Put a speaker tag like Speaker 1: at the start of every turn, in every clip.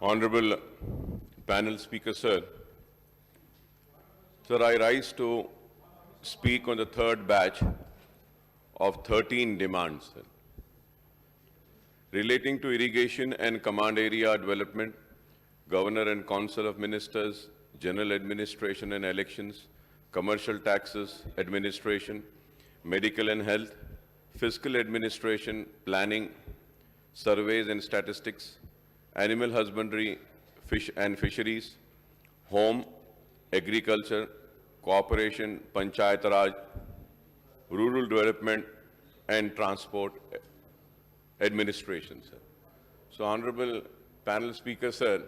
Speaker 1: Honorable panel speaker, sir. Sir, I rise to speak on the third batch of 13 demands, sir, relating to irrigation and command area development, Governor and Council of Ministers, General Administration and Elections, Commercial Taxes Administration, Medical and Health, Fiscal Administration, Planning, Surveys and Statistics, Animal Husbandry, Fish and Fisheries, Home, Agriculture, Cooperation, Panchayat Raj, Rural Development and Transport Administration, sir. So, Honorable Panel Speaker, sir,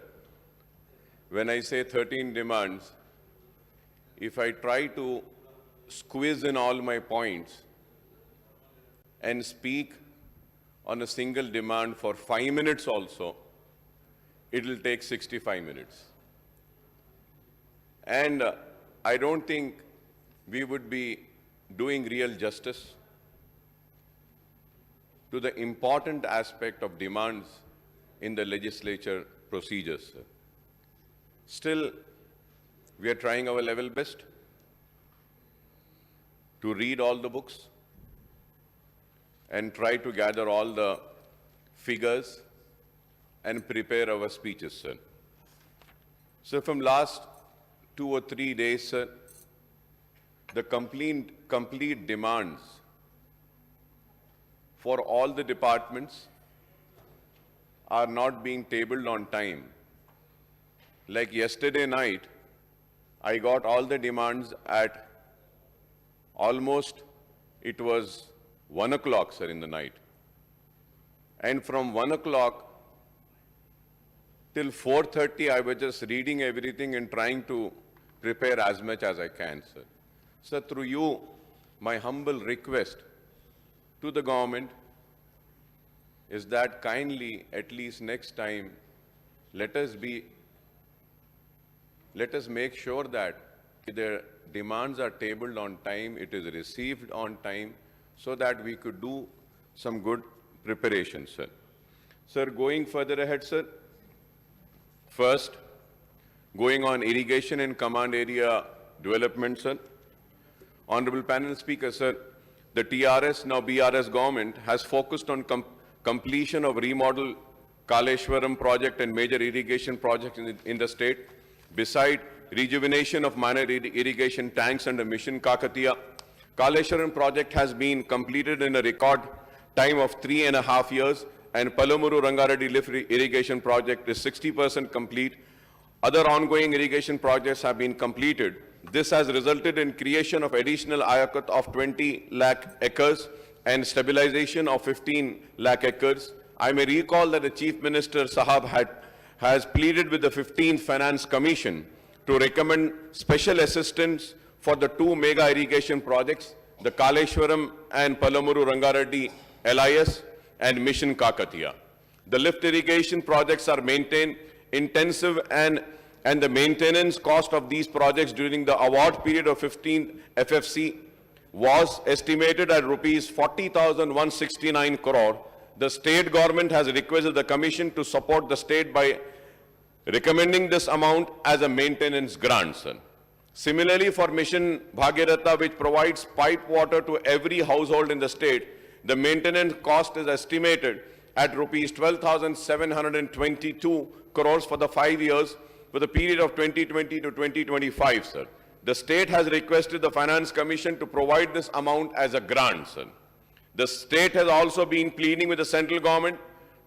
Speaker 1: when I say 13 demands, if I try to squeeze in all my points and speak on a single demand for 5 minutes also, it will take 65 minutes. And I don't think we would be doing real justice to the important aspect of demands in the legislature procedures, sir. Still, we are trying our level best to read all the books and try to gather all the figures and prepare our speeches, sir. So from last 2 or 3 days, sir, the complete demands for all the departments are not being tabled on time. Like yesterday night, I got all the demands at almost, it was 1 o'clock, sir, in the night. And from 1 o'clock till 4:30, I was just reading everything and trying to prepare as much as I can, sir. So through you, my humble request to the government is that kindly, at least next time, let us make sure that the demands are tabled on time, it is received on time, so that we could do some good preparation, sir. Sir, going further ahead, sir, first, going on irrigation and command area development, sir. Honorable panel speaker, sir, the TRS, now BRS government, has focused on completion of remodel Kaleshwaram project and major irrigation projects in the state. Beside rejuvenation of minor irrigation tanks under Mission Kakatiya, Kaleshwaram project has been completed in a record time of 3.5 years, and Palamuru Rangareddy lift irrigation project is 60% complete. Other ongoing irrigation projects have been completed. This has resulted in creation of additional ayakat of 20 lakh acres and stabilization of 15 lakh acres. I may recall that the Chief Minister Sahab has pleaded with the 15th Finance Commission to recommend special assistance for the 2 mega irrigation projects, the Kaleshwaram and Palamuru Rangareddy LIS and Mission Kakatiya. The lift irrigation projects are maintained intensive, and the maintenance cost of these projects during the award period of 15 FFC was estimated at rupees 40,169 crore. The state government has requested the commission to support the state by recommending this amount as a maintenance grant, sir. Similarly, for Mission Bhagiratha, which provides pipe water to every household in the state, the maintenance cost is estimated at rupees 12,722 crores for the 5 years for the period of 2020 to 2025, sir. The state has requested the Finance Commission to provide this amount as a grant, sir. The state has also been pleading with the central government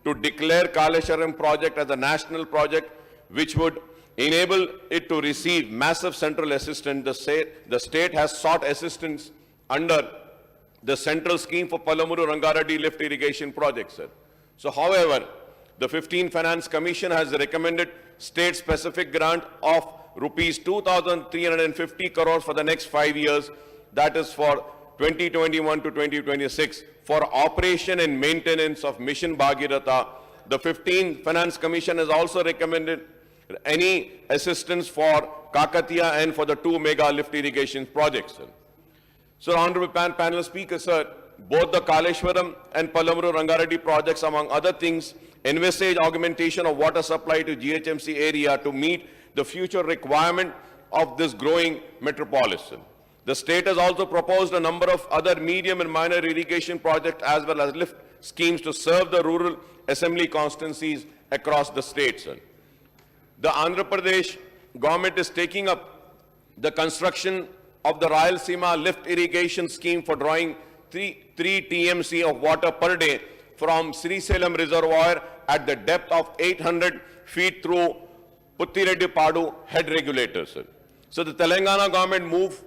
Speaker 1: to declare Kaleshwaram project as a national project, which would enable it to receive massive central assistance. The state has sought assistance under the central scheme for Palamuru Rangareddy lift irrigation project, sir. So, however, the 15th Finance Commission has recommended state-specific grant of rupees 2,350 crores for the next 5 years, that is for 2021 to 2026, for operation and maintenance of Mission Bhagiratha. The 15th Finance Commission has also recommended any assistance for Kakatiya and for the 2 mega lift irrigation projects, sir. So, Honorable Panel Speaker, sir, both the Kaleshwaram and Palamuru Rangareddy projects, among other things, envisage augmentation of water supply to GHMC area to meet the future requirement of this growing metropolis. The state has also proposed a number of other medium and minor irrigation projects as well as lift schemes to serve the rural assembly constituencies across the state. The Andhra Pradesh government is taking up the construction of the Rayalaseema lift irrigation scheme for drawing 3 TMC of water per day from Srisalem reservoir at the depth of 800 feet through Puttireddy Padu head regulators. So the Telangana government moved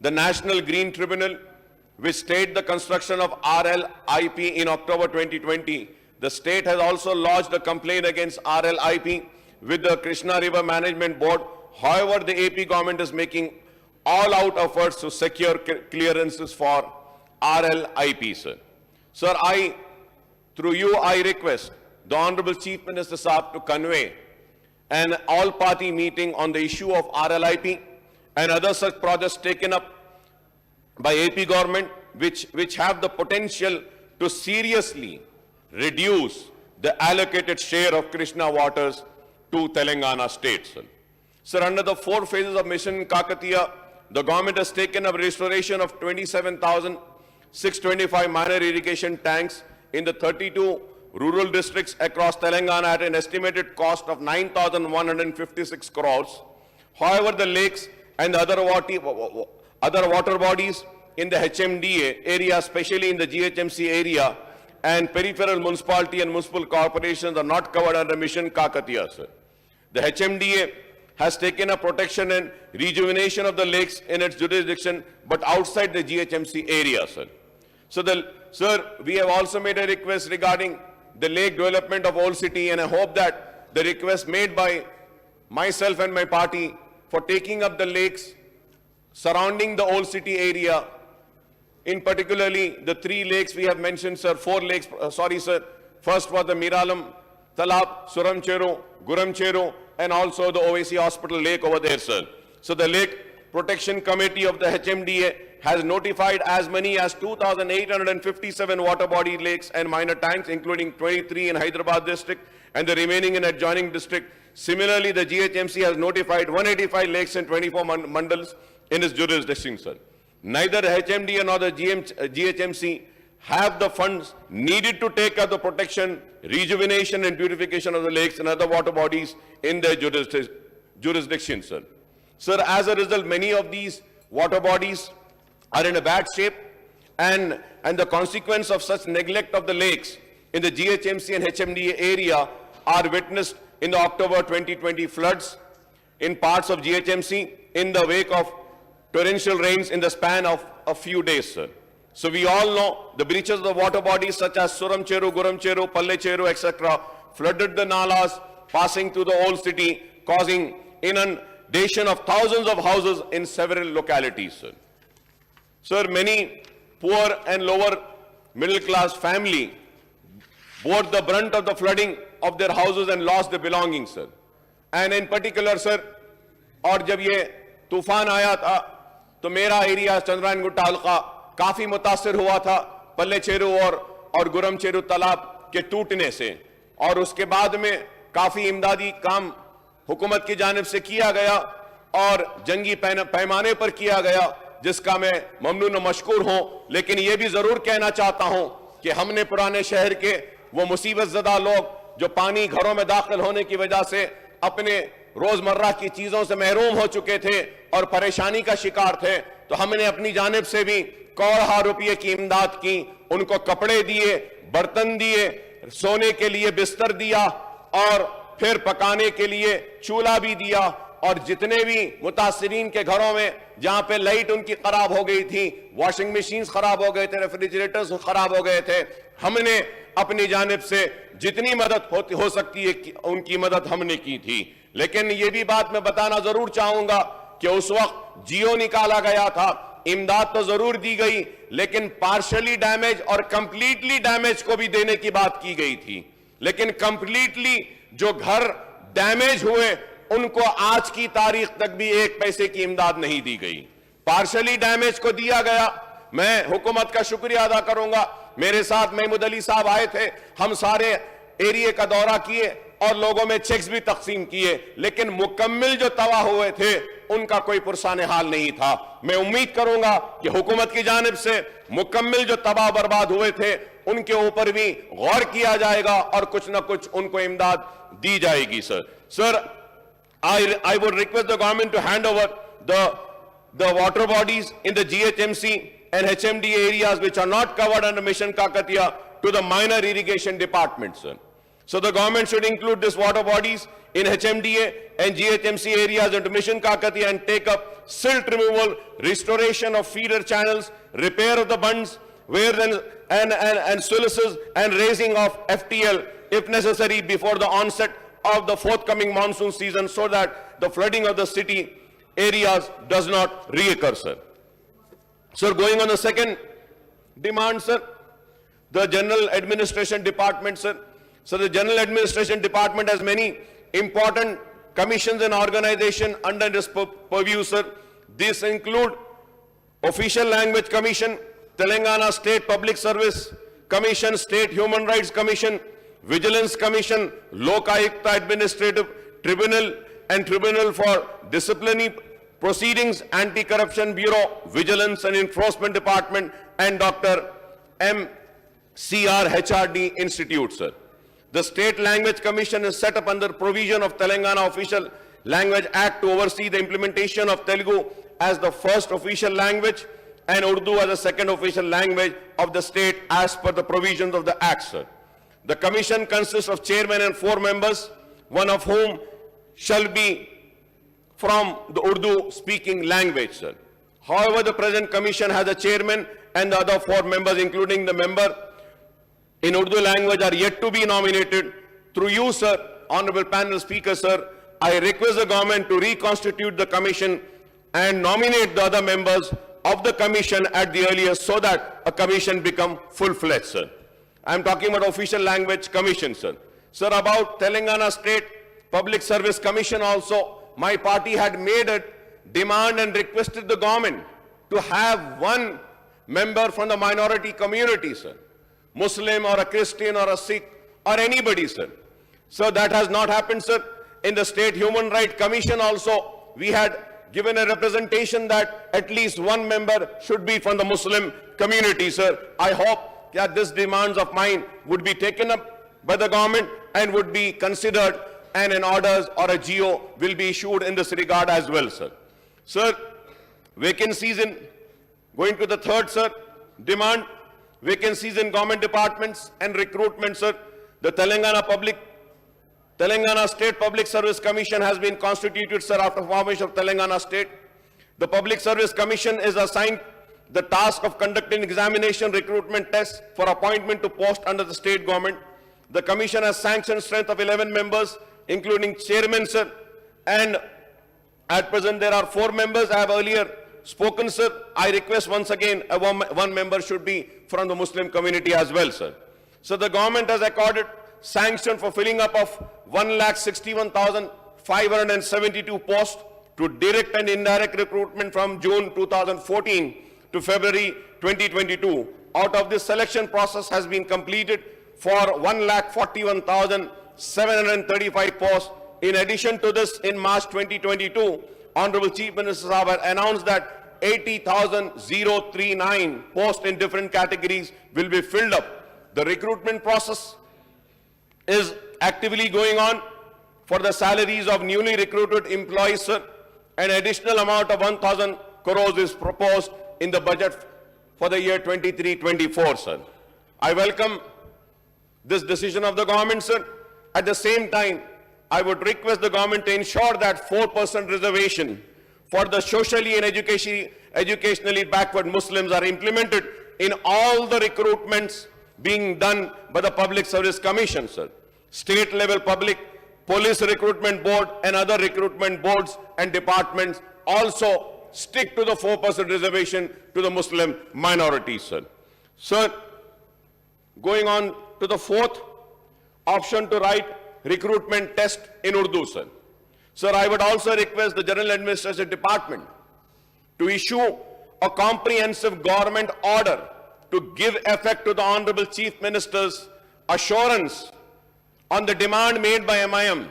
Speaker 1: the National Green Tribunal, which stayed the construction of RLIP in October 2020. The state has also lodged a complaint against RLIP with the Krishna River Management Board. However, the AP government is making all-out efforts to secure clearances for RLIP, sir. Sir, through you, I request the Honorable Chief Minister Saab to convey an all-party meeting on the issue of RLIP and other such projects taken up by AP government which have the potential to seriously reduce the allocated share of Krishna waters to Telangana state. Sir, under the 4 phases of Mission Kakatiya, the government has taken up restoration of 27,625 minor irrigation tanks in the 32 rural districts across Telangana at an estimated cost of 9,156 crores. However, the lakes and the other water bodies in the HMDA area, especially in the GHMC area, and peripheral municipality and municipal corporations are not covered under Mission Kakatiya, sir. The HMDA has taken up protection and rejuvenation of the lakes in its jurisdiction, but outside the GHMC area, sir. So, sir, we have also made a request regarding the lake development of Old City, and I hope that the request made by myself and my party for taking up the lakes surrounding the Old City area, in particularly the 3 lakes we have mentioned, sir, 4 lakes, sir. First was the Miralam Talab, Suramcheru, Guramcheru, and also the Owaisi Hospital Lake over there, sir. So the Lake Protection Committee of the HMDA has notified as many as 2,857 water body lakes and minor tanks, including 23 in Hyderabad district and the remaining in adjoining district. Similarly, the GHMC has notified 185 lakes and 24 mandals in its jurisdiction, sir. Neither HMDA nor the GHMC have the funds needed to take up the protection, rejuvenation and beautification of the lakes and other water bodies in their jurisdiction, sir. Sir, as a result, many of these water bodies are in a bad shape, and the consequence of such neglect of the lakes in the GHMC and HMDA area are witnessed in the October 2020 floods in parts of GHMC in the wake of torrential rains in the span of a few days, sir. So we all know the breaches of the water bodies such as Suramcheru, Guramcheru, Pallecheru, etc. flooded the nalas passing through the Old City, causing inundation of thousands of houses in several localities, sir. Sir, many poor and lower middle class family bore the brunt of the flooding of their houses and lost their belongings, sir. And in particular, sir, और जब ये तूफान आया था तो मेरा area Chandrayaan Gutta हल्का काफी मुतासिर हुआ था पल्लेचेरू और गुरमचेरू तालाब के टूटने से, और उसके बाद में काफी इमदादी काम हुकूमत की जानिब से किया गया और जंगी पैमाने पर किया गया, जिसका मैं ममनून और मशकूर हूं। लेकिन यह भी जरूर कहना चाहता हूं कि हमने पुराने शहर के वो मुसीबत ज़दा लोग जो पानी घरों में दाखिल होने की वजह से अपने रोजमर्रा की चीजों से महरूम हो चुके थे और परेशानी का शिकार थे, तो हमने अपनी जानिब से भी करोड़ों रुपये की इमदाद की, उनको कपड़े दिए, बर्तन दिए, सोने के लिए बिस्तर दिया और फिर पकाने के लिए चूल्हा भी दिया, और जितने भी मुतासिरीन के घरों में जहां पे लाइट उनकी खराब हो गई थी, वॉशिंग मशीन खराब हो गए थे, रेफ्रिजरेटर्स खराब हो गए थे, हमने अपनी जानिब से जितनी मदद हो सकती है उनकी मदद हमने की थी। लेकिन ये भी बात मैं बताना जरूर चाहूंगा कि उस वक्त जियो निकाला गया था, इमदाद तो जरूर दी गई, लेकिन पार्शियली डैमेज और कंप्लीटली डैमेज को भी देने की बात की गई थी। लेकिन कंप्लीटली जो घर डैमेज हुए उनको आज की तारीख तक भी 1 पैसे की इमदाद नहीं दी गई। पार्शियली डैमेज को दिया गया। मैं हुकूमत का शुक्रिया अदा करूंगा, मेरे साथ महमूद अली साहब आए थे, हम सारे एरिया का दौरा किए और लोगों में चेक्स भी तकसीम किए, लेकिन मुकम्मल जो तबाह हुए थे उनका कोई पुरसाने हाल नहीं था। मैं उम्मीद करूंगा कि हुकूमत की जानिब से मुकम्मल जो तबाह बर्बाद हुए थे उनके ऊपर भी गौर किया जाएगा और कुछ ना कुछ उनको इमदाद दी जाएगी। Sir, I would request the government to hand over the water bodies in the GHMC and HMD areas which are not covered under Mission Kakatiya to the minor irrigation department, sir. So the government should include these water bodies in HMDA and GHMC areas into Mission Kakatiya and take up silt removal, restoration of feeder channels, repair of the bunds, and sluices, and raising of FTL if necessary before the onset of the forthcoming monsoon season, so that the flooding of the city areas does not reoccur, sir. Sir, going on the second demand, sir, the General Administration Department, sir. So the General Administration Department has many important commissions and organizations under its purview, sir. These include Official Language Commission, Telangana State Public Service Commission, State Human Rights Commission, Vigilance Commission, Lok Ayukta Administrative Tribunal and Tribunal for Disciplinary Proceedings, Anti-Corruption Bureau, Vigilance and Enforcement Department, and Dr. M.C.R. HRD Institute, sir. The State Language Commission is set up under provision of Telangana Official Language Act to oversee the implementation of Telugu as the first official language and Urdu as the second official language of the state as per the provisions of the Act, sir. The commission consists of chairman and 4 members, one of whom shall be from the Urdu speaking language, sir. However, the present commission has a chairman and the other 4 members, including the member in Urdu language, are yet to be nominated. Through you, sir, Honorable Panel Speaker, sir, I request the government to reconstitute the commission and nominate the other members of the commission at the earliest so that a commission become full-fledged, sir. I am talking about Official Language Commission, sir. Sir, about Telangana State Public Service Commission also, my party had made a demand and requested the government to have 1 member from the minority community, sir. Muslim or a Christian or a Sikh or anybody, sir. So that has not happened, sir. In the State Human Rights Commission also, we had given a representation that at least 1 member should be from the Muslim community, sir. I hope that these demands of mine would be taken up by the government and would be considered, and an orders or a GO will be issued in this regard as well, sir. Sir, vacancies in, going to the third, sir, demand, vacancies in government departments and recruitment, sir. The Telangana State Public Service Commission has been constituted, sir, after formation of Telangana State. The Public Service Commission is assigned the task of conducting examination recruitment tests for appointment to post under the state government. The commission has sanctioned strength of 11 members, including chairman, sir, and at present there are 4 members. I have earlier spoken, sir. I request once again one member should be from the Muslim community as well, sir. So the government has accorded sanction for filling up of 1,61,572 posts to direct and indirect recruitment from June 2014 to February 2022. Out of this, selection process has been completed for 1,41,735 posts. In addition to this, in March 2022, Honorable Chief Minister Sahab announced that 80,039 posts in different categories will be filled up. The recruitment process is actively going on for the salaries of newly recruited employees, sir. An additional amount of 1,000 crores is proposed in the budget for the year 23-24, sir. I welcome this decision of the government, sir. At the same time, I would request the government to ensure that 4% reservation for the socially and educationally backward Muslims are implemented in all the recruitments being done by the Public Service Commission, sir. State level public, police recruitment board and other recruitment boards and departments also stick to the 4% reservation to the Muslim minorities, sir. Sir, going on to the 4th option to write recruitment test in Urdu, sir. Sir, I would also request the General Administration Department to issue a comprehensive government order to give effect to the Honorable Chief Minister's assurance
Speaker 2: on the demand made by MIM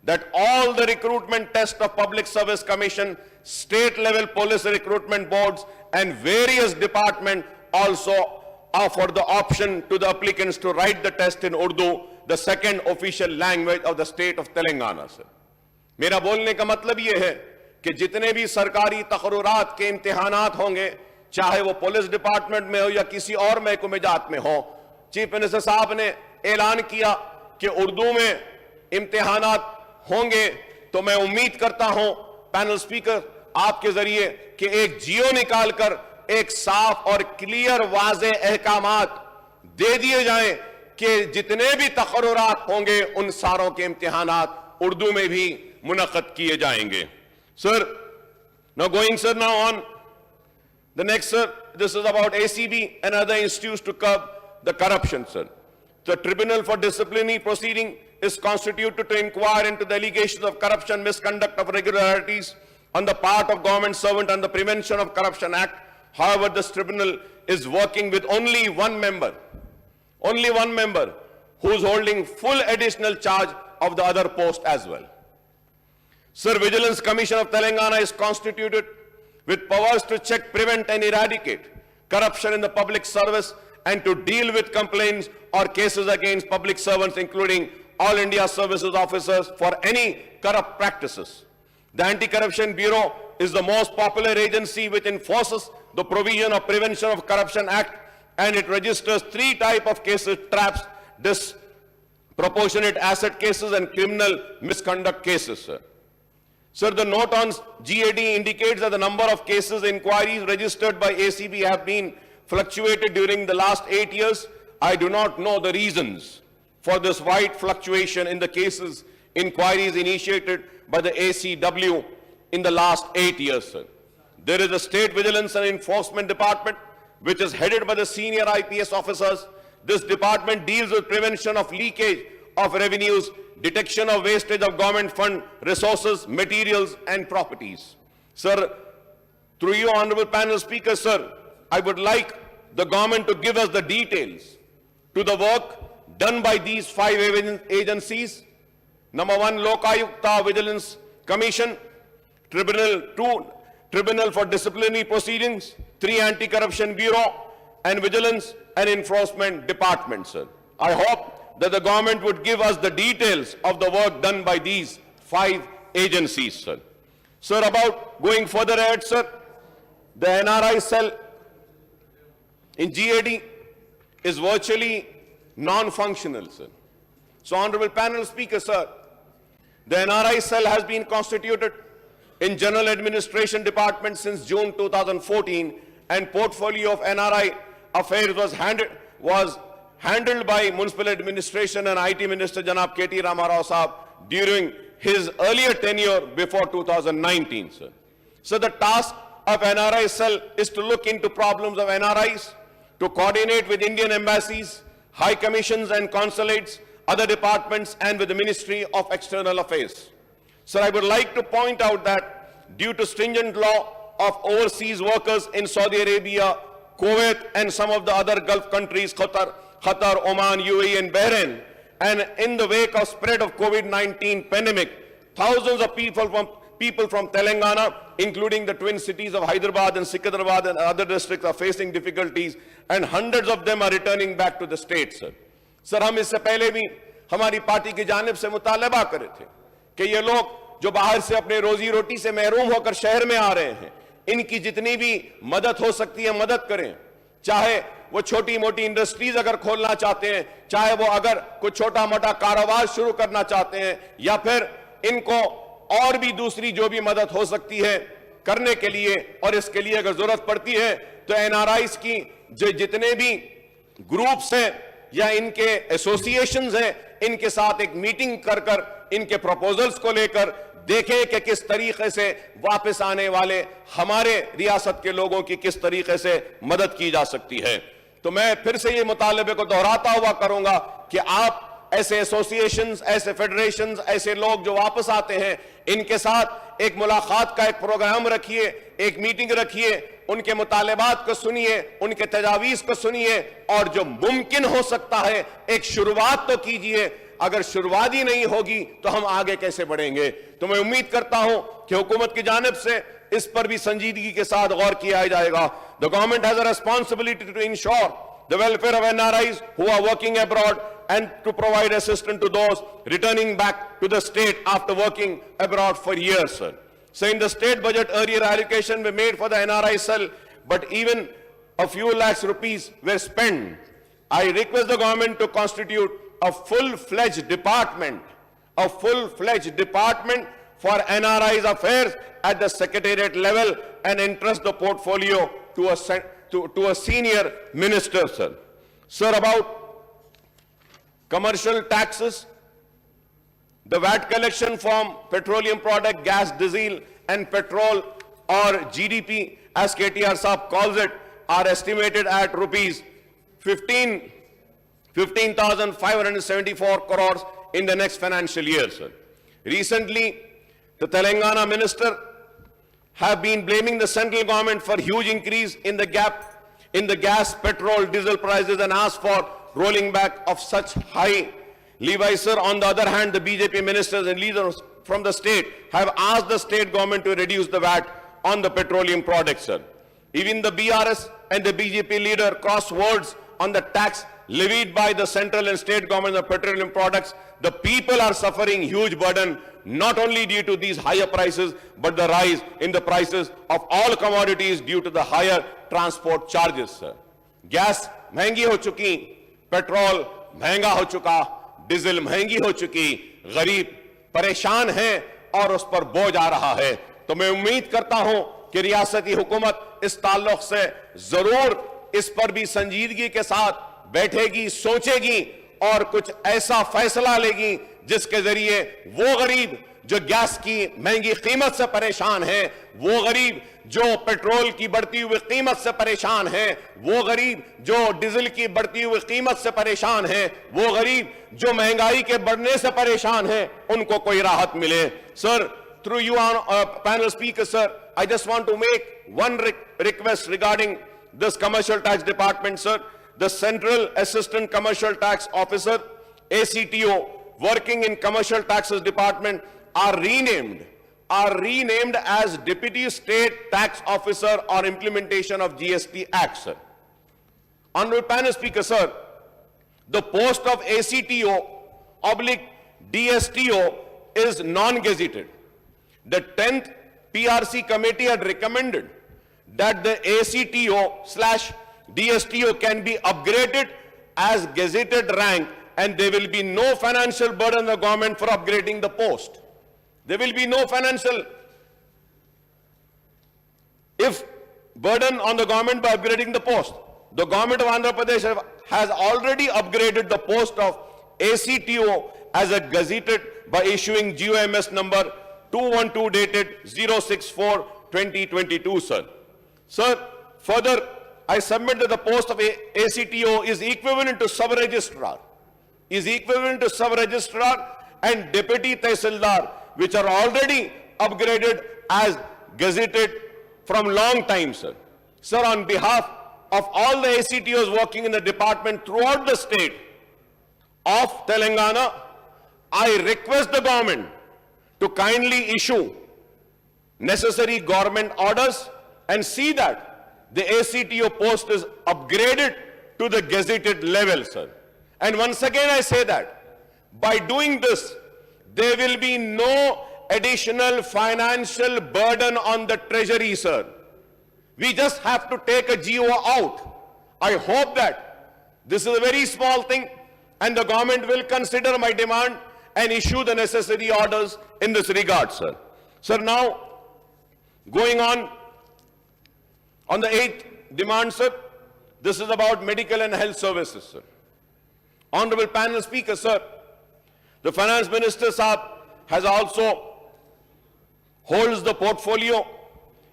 Speaker 2: that all the recruitment tests of Public Service Commission, state level police recruitment boards and various departments also offer the option to the applicants to write the test in Urdu, the second official language of the state of Telangana. Sir, मेरा बोलने का मतलब ये है कि जितने भी सरकारी तकर्रुरात के इम्तिहानात होंगे, चाहे वो पुलिस डिपार्टमेंट में हो या किसी और महकमे जात में हो, चीफ मिनिस्टर साहब ने ऐलान किया कि उर्दू में इम्तिहानात होंगे, तो मैं उम्मीद करता हूं पैनल स्पीकर आपके जरिए कि एक जियो निकालकर एक साफ और क्लियर वाज़े अहकामात दे दिए जाएं कि जितने भी तकर्रुरात होंगे उन सारों के इम्तिहानात उर्दू में भी मुनक़द किए जाएंगे. Sir, now on the next, sir, this is about ACB and other institutes to curb the corruption, sir. The Tribunal for Disciplinary Proceeding is constituted to inquire into the allegations of corruption, misconduct of irregularities on the part of government servant and the Prevention of Corruption Act. However, this tribunal is working with only one member who is holding full additional charge of the other post as well. Sir, Vigilance Commission of Telangana is constituted with powers to check, prevent and eradicate corruption in the public service and to deal with complaints or cases against public servants, including all India services officers, for any corrupt practices. The Anti-Corruption Bureau is the most popular agency which enforces the provision of Prevention of Corruption Act, and it registers 3 types of cases: traps, disproportionate asset cases and criminal misconduct cases. Sir, the note on GAD indicates that the number of cases inquiries registered by ACB have been fluctuated during the last 8 years. I do not know the reasons for this wide fluctuation in the cases inquiries initiated by the ACW in the last 8 years, sir. There is a State Vigilance and Enforcement Department which is headed by the senior IPS officers. This department deals with prevention of leakage of revenues, detection of wastage of government fund resources, materials and properties. Sir, through you, Honorable Panel Speaker, sir, I would like the government to give us the details to the work done by these 5 agencies. Number 1, Lokayukta Vigilance Commission. Tribunal 2, Tribunal for Disciplinary Proceedings. 3, Anti-Corruption Bureau and Vigilance and Enforcement Department, sir. I hope that the government would give us the details of the work done by these 5 agencies, sir. Sir, about going further ahead, sir, the NRI cell in GAD is virtually non-functional, sir. So, Honorable Panel Speaker, sir, the NRI cell has been constituted in General Administration Department since June 2014, and portfolio of NRI affairs was handled by Municipal Administration and IT Minister Janab K.T. Ramarao Saab during his earlier tenure before 2019, sir. So the task of NRI cell is to look into problems of NRIs, to coordinate with Indian embassies, high commissions and consulates, other departments and with the Ministry of External Affairs. Sir, I would like to point out that due to stringent law of overseas workers in Saudi Arabia, Kuwait and some of the other Gulf countries, Qatar, Oman, UAE and Bahrain, and in the wake of spread of COVID-19 pandemic, thousands of people from Telangana, including the twin cities of Hyderabad and Sikandrabad and other districts, are facing difficulties, and hundreds of them are returning back to the state, sir. Sir, हम इससे पहले भी हमारी party की जानिब से मुतालबा करे थे कि ये लोग जो बाहर से अपने रोजी रोटी से महरूम होकर शहर में आ रहे हैं, इनकी जितनी भी मदद हो सकती है मदद करें, चाहे वो छोटी मोटी इंडस्ट्रीज अगर खोलना चाहते हैं, चाहे वो अगर कुछ छोटा मोटा कारोबार शुरू करना चाहते हैं, या फिर इनको और भी दूसरी जो भी मदद हो सकती है करने के लिए, और इसके लिए अगर जरूरत पड़ती है तो एनआरआईज की जो जितने भी ग्रुप्स हैं या इनके एसोसिएशंस हैं, इनके साथ एक मीटिंग कर इनके प्रपोजल्स को लेकर देखें कि किस तरीके से वापस आने वाले हमारे रियासत के लोगों की किस तरीके से मदद की जा सकती है। तो मैं फिर से ये मुतालबे को दोहराता हुआ करूंगा कि आप ऐसे एसोसिएशंस, ऐसे फेडरेशंस, ऐसे लोग जो वापस आते हैं, इनके साथ एक मुलाकात का एक प्रोग्राम रखिए, एक मीटिंग रखिए, उनके मुतालबात को सुनिए, उनके तजावीज को सुनिए, और जो मुमकिन हो सकता है एक शुरुआत तो कीजिए। अगर शुरुआत ही नहीं होगी तो हम आगे कैसे बढ़ेंगे। तो मैं उम्मीद करता हूं कि हुकूमत की जानिब से इस पर भी संजीदगी के साथ गौर किया जाएगा। The government has a responsibility to ensure the welfare of NRIs who are working abroad and to provide assistance to those returning back to the state after working abroad for years, sir. So in the state budget, earlier allocation were made for the NRI cell, but even a few lakhs rupees were spent. I request the government to constitute a full-fledged department for NRI's affairs at the secretariat level and entrust the portfolio to a senior minister, sir. Sir, about commercial taxes, the VAT collection from petroleum product, gas, diesel and petrol or GDP, as KTR Saab calls it, are estimated at rupees 15,574 crores in the next financial year, sir. Recently, the Telangana minister have been blaming the central government for huge increase in the gap in the gas, petrol, diesel prices and asked for rolling back of such high levies, sir. On the other hand, the BJP ministers and leaders from the state have asked the state government to reduce the VAT on the petroleum products, sir. Even the BRS and the BJP leader cross words on the tax levied by the central and state government on petroleum products. The people are suffering huge burden, not only due to these higher prices, but the rise in the prices of all commodities due to the higher transport charges, sir. Gas महंगी हो चुकी, petrol महंगा हो चुका, diesel महंगी हो चुकी, गरीब परेशान हैं और उस पर बोझ आ रहा है। तो मैं उम्मीद करता हूं कि रियासती हुकूमत इस ताल्लुक से जरूर इस पर भी संजीदगी के साथ बैठेगी, सोचेगी और कुछ ऐसा फैसला लेगी जिसके जरिए वो गरीब जो गैस की महंगी कीमत से परेशान है, वो गरीब जो पेट्रोल की बढ़ती हुई कीमत से परेशान है, वो गरीब जो डीजल की बढ़ती हुई कीमत से परेशान है, वो गरीब जो महंगाई के बढ़ने से परेशान है, उनको कोई राहत मिले। Sir, through you on panel speaker, sir, I just want to make one request regarding this commercial tax department, sir. The Central Assistant Commercial Tax Officer, ACTO, working in Commercial Taxes Department are renamed as Deputy State Tax Officer on implementation of GST Act, sir. Honorable panel speaker, sir, the post of ACTO/DSTO is non-gazetted. The 10th PRC committee had recommended that the ACTO/DSTO can be upgraded as gazetted rank and there will be no financial burden on the government for upgrading the post. There will be no financial burden on the government by upgrading the post. The government of Andhra Pradesh has already upgraded the post of ACTO as a gazetted by issuing GOMS number 212 dated 064/2022, sir. Sir, further, I submit that the post of ACTO is equivalent to sub-registrar, and deputy tehsildar, which are already upgraded as gazetted from long time, sir. Sir, on behalf of all the ACTOs working in the department throughout the state of Telangana, I request the government to kindly issue necessary government orders and see that the ACTO post is upgraded to the gazetted level, sir. And once again I say that by doing this, there will be no additional financial burden on the treasury, sir. We just have to take a GO out. I hope that this is a very small thing and the government will consider my demand and issue the necessary orders in this regard, sir. Sir, now going on the 8th demand, sir, this is about medical and health services, sir. Honorable panel speaker, sir, the finance minister Saab has also holds the portfolio,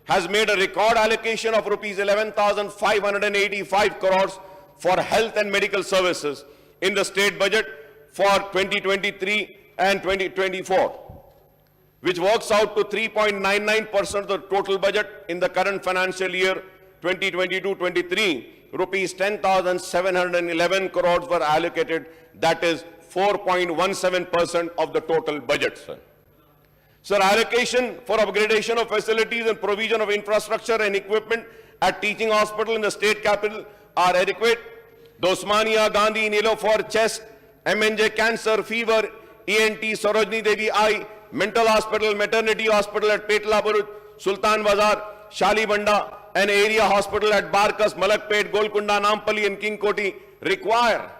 Speaker 2: has made a record allocation of rupees 11,585 crores for health and medical services in the state budget for 2023 and 2024, which works out to 3.99% of the total budget in the current financial year 2022-23. Rupees 10,711 crores were allocated, that is 4.17% of the total budget, sir. Sir, allocation for upgradation of facilities and provision of infrastructure and equipment at teaching hospital in the state capital are adequate. The Osmania Gandhi Nilofer chest, MNJ cancer, fever, ENT, Sarojini Devi eye, mental hospital, maternity hospital at Petla Burut, Sultan Bazar, Shalibanda, and area hospital at Barkas, Malakpet, Golkunda, Nampally, and King Koti require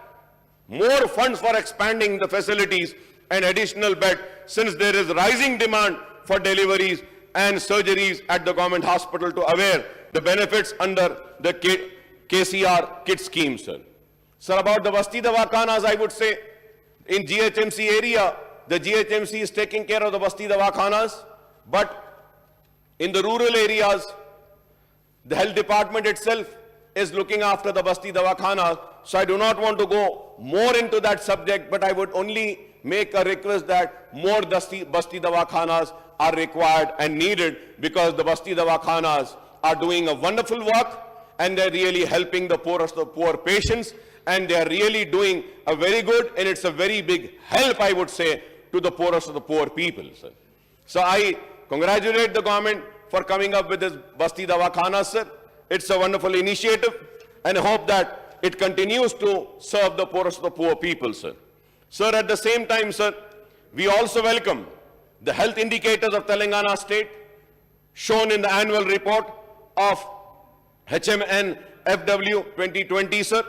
Speaker 2: more funds for expanding the facilities and additional bed, since there is rising demand for deliveries and surgeries at the government hospital to avail the benefits under the KCR kit scheme, sir. Sir, about the Basti Dawakhanas, I would say, in GHMC area, the GHMC is taking care of the Basti Dawakhanas, but in the rural areas, the health department itself is looking after the Basti Dawakhanas. So I do not want to go more into that subject, but I would only make a request that more Basti Dawakhanas are required and needed, because the Basti Dawakhanas are doing a wonderful work and they're really helping the poorest of poor patients, and they're really doing a very good, and it's a very big help, I would say, to the poorest of the poor people, sir. So I congratulate the government for coming up with this Basti Dawakhana, sir. It's a wonderful initiative, and I hope that it continues to serve the poorest of the poor people, sir. Sir, at the same time, sir, we also welcome the health indicators of Telangana state shown in the annual report of HMNFW 2020, sir.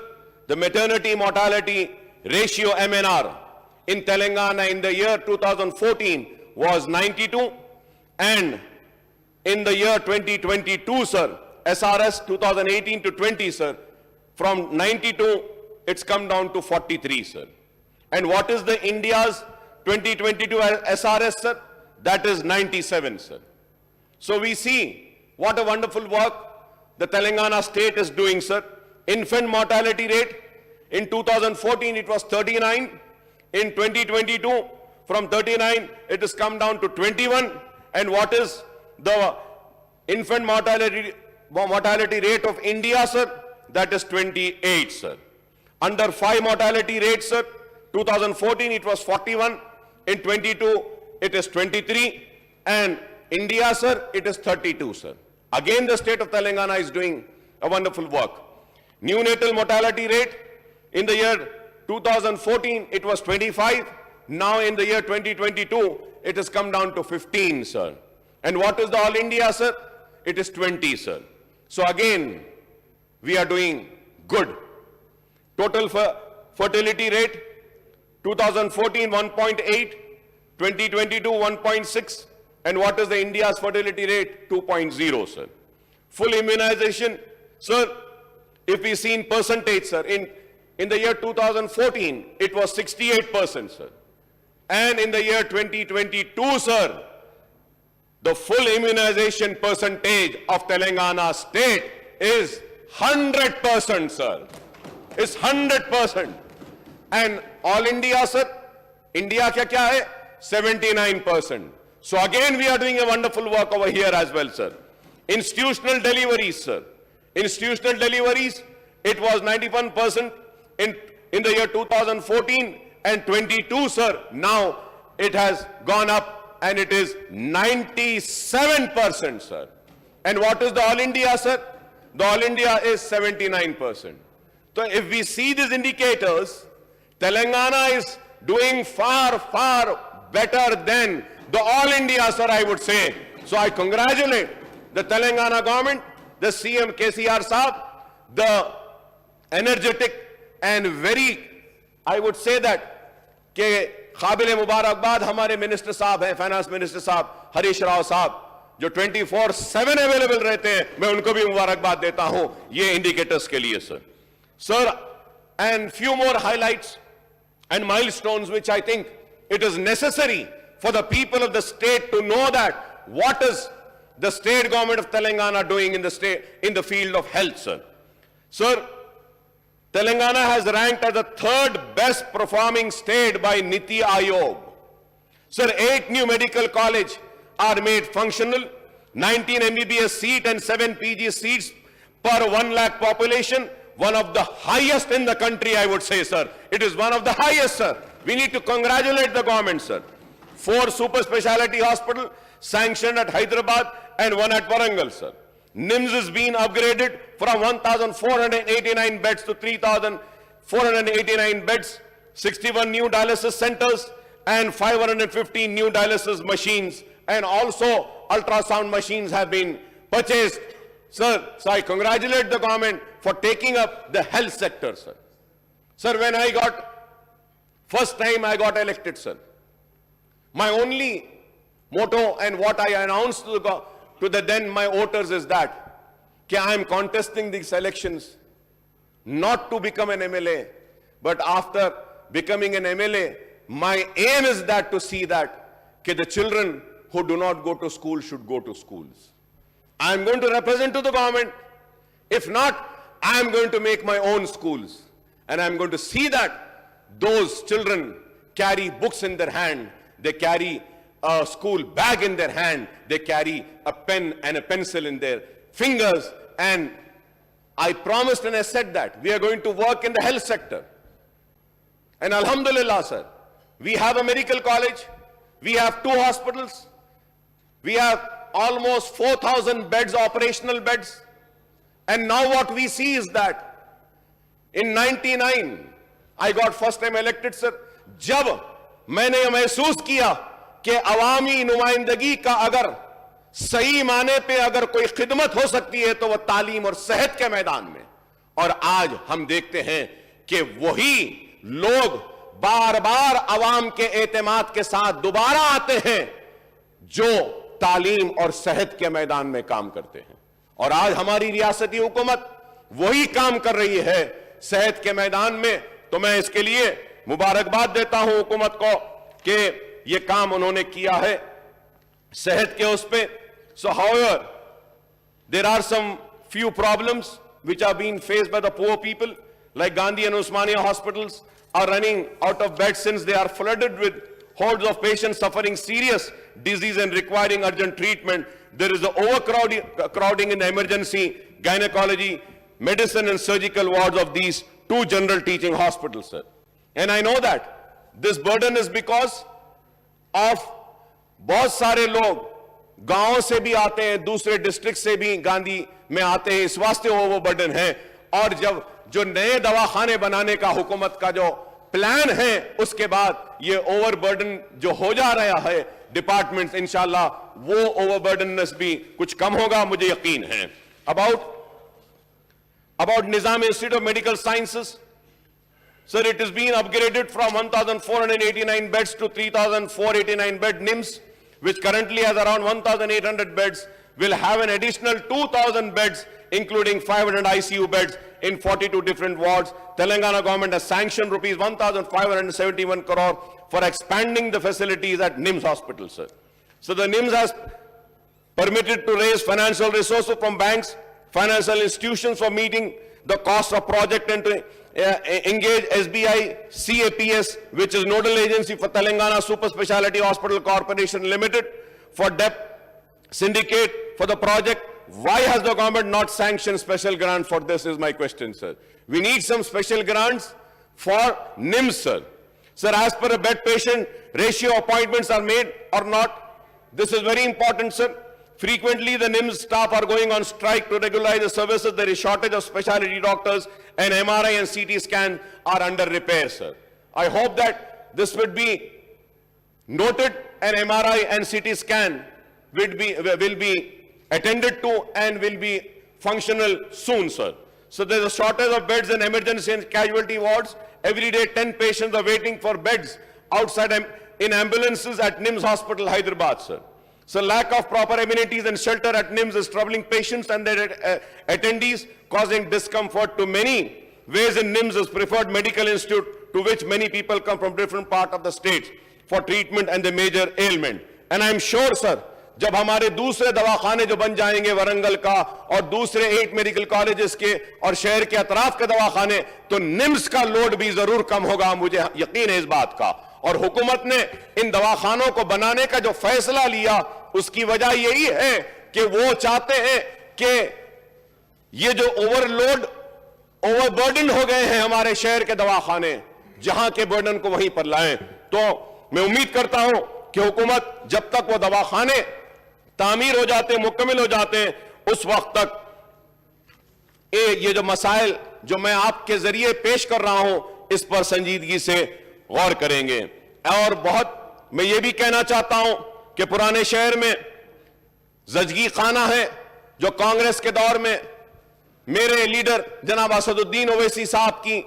Speaker 2: The maternity mortality ratio MNR in Telangana in the year 2014 was 92, and in the year 2022, sir, SRS 2018 to 20, sir, from 92, it's come down to 43, sir. And what is the India's 2022 SRS, sir? That is 97, sir. So we see what a wonderful work the Telangana state is doing, sir. Infant mortality rate, in 2014 it was 39. In 2022, from 39, it has come down to 21. And what is the infant mortality rate of India, sir? That is 28, sir. Under 5 mortality rate, sir, 2014 it was 41. In 22, it is 23. And India, sir, it is 32, sir. Again, the state of Telangana is doing a wonderful work. Neonatal mortality rate, in the year 2014, it was 25. Now in the year 2022, it has come down to 15, sir. And what is the All India, sir? It is 20, sir. So again, we are doing good. Total fertility rate, 2014, 1.8, 2022, 1.6. And what is the India's fertility rate? 2.0, sir. Full immunization, sir, if we see in percentage, sir, in the year 2014, it was 68%, sir. And in the year 2022, sir, the full immunization percentage of Telangana state is 100%, sir. It's 100%. And all India, sir, India kya hai? 79%. So again, we are doing a wonderful work over here as well, sir. Institutional deliveries, sir. Institutional deliveries, it was 91% in the year 2014 and 22, sir. Now it has gone up and it is 97%, sir. And what is the All India, sir? The All India is 79%. So if we see these indicators, Telangana is doing far, far better than the All India, sir, I would say. So I congratulate the Telangana government, the CM KCR Saab, the energetic and very, I would say that, कि काबिल मुबारकबाद हमारे minister साहब हैं, finance minister साहब हरीश राव साहब, जो 24/7 available रहते हैं, मैं उनको भी मुबारकबाद देता हूं ये इंडिकेटर्स के लिए, sir. Sir, and few more highlights and milestones which I think it is necessary for the people of the state to know that what is the state government of Telangana doing in the state, in the field of health, sir. Sir, Telangana has ranked as the 3rd best performing state by Niti Aayog. Sir, 8 new medical colleges are made functional, 19 MBBS seats and 7 PG seats per 1 lakh population, one of the highest in the country, I would say, sir. It is one of the highest, sir. we need to congratulate the government, sir. 4 super speciality hospitals sanctioned at Hyderabad and 1 at Warangal, sir. NIMS is being upgraded from 1,489 beds to 3,489 beds, 61 new dialysis centers and 515 new dialysis machines, and also ultrasound machines have been purchased. Sir, so I congratulate the government for taking up the health sector, sir. Sir, when first time I got elected, sir, my only motto and what I announced to the then my voters is that I am contesting these elections not to become an MLA, but after becoming an MLA, my aim is that to see that the children who do not go to school should go to schools. I am going to represent to the government. If not, I am going to make my own schools. And I am going to see that those children carry books in their hand, they carry a school bag in their hand, they carry a pen and a pencil in their fingers. And I promised and I said that we are going to work in the health sector. And alhamdulillah, sir, we have a medical college, we have 2 hospitals, we have almost 4,000 beds, operational beds. And now what we see is that in 99, I got first time elected, sir. जब मैंने ये महसूस किया कि अवामी नुमाइंदगी का अगर सही माने पे अगर कोई खिदमत हो सकती है तो वह तालीम और सेहत के मैदान में, और आज हम देखते हैं कि वही लोग बार बार अवाम के एतमाद के साथ दोबारा आते हैं जो तालीम और सेहत के मैदान में काम करते हैं। और आज हमारी रियासती हुकूमत वही काम कर रही है सेहत के मैदान में। तो मैं इसके लिए मुबारकबाद देता हूं हुकूमत को कि ये काम उन्होंने किया है सेहत के उस पे। So however, there are some few problems which are being faced by the poor people, like Gandhi and Usmania hospitals are running out of beds since they are flooded with hordes of patients suffering serious disease and requiring urgent treatment. There is an overcrowding in the emergency, gynecology, medicine and surgical wards of these 2 general teaching hospitals, sir. And I know that this burden is because of बहुत सारे लोग गांवों से भी आते हैं, दूसरे district से भी गांधी में आते हैं, इस वास्ते वो बर्डन है। और जब जो नए दवाखाने बनाने का हुकूमत का जो प्लान है उसके बाद ये ओवरबर्डन जो हो जा रहा है डिपार्टमेंट्स, इंशाल्लाह वो ओवरबर्डननेस भी कुछ कम होगा, मुझे यकीन है। About Nizam Institute of Medical Sciences, sir, it is being upgraded from 1,489 beds to 3,489 bed NIMS, which currently has around 1,800 beds, will have an additional 2,000 beds, including 500 ICU beds in 42 different wards. Telangana government has sanctioned rupees 1,571 crore for expanding the facilities at NIMS hospital, sir. So the NIMS has permitted to raise financial resources from banks, financial institutions for meeting the cost of project and to engage SBI CAPS, which is nodal agency for Telangana Super Speciality Hospital Corporation Limited, for debt syndicate for the project. Why has the government not sanctioned special grant for this is my question, sir. We need some special grants for NIMS, sir. Sir, as per a bed patient ratio, appointments are made or not. This is very important, sir. Frequently, the NIMS staff are going on strike to regularize the services. There is shortage of specialty doctors, and MRI and CT scan are under repair, sir. I hope that this would be noted, and MRI and CT scan will be attended to and will be functional soon, sir. So there is a shortage of beds in emergency and casualty wards. Every day, 10 patients are waiting for beds outside in ambulances at NIMS Hospital, Hyderabad, sir. So lack of proper amenities and shelter at NIMS is troubling patients and their attendees, causing discomfort to many. Ways in NIMS is preferred medical institute to which many people come from different parts of the state for treatment and the major ailment. And I'm sure, sir, जब हमारे दूसरे दवाखाने जो बन जाएंगे वरंगल का और दूसरे 8 मेडिकल कॉलेजेस के और शहर के अतराफ के दवाखाने, तो निम्स का लोड भी जरूर कम होगा, मुझे यकीन है इस बात का। और हुकूमत ने इन दवाखानों को बनाने का जो फैसला लिया उसकी वजह यही है कि वो चाहते हैं कि ये जो ओवरबर्डन हो गए हैं हमारे शहर के दवाखाने, जहां के बर्डन को वहीं पर लाएं। तो मैं उम्मीद करता हूं कि हुकूमत जब तक वो दवाखाने तामीर हो जाते, मुकम्मल हो जाते हैं, उस वक्त तक ये जो मसाइल जो मैं आपके जरिए पेश कर रहा हूं, इस पर संजीदगी से गौर करेंगे। और बहुत मैं ये भी कहना चाहता हूं कि पुराने शहर में जजगी खाना है, जो कांग्रेस के दौर में मेरे लीडर जनाब असदुद्दीन ओवैसी साहब की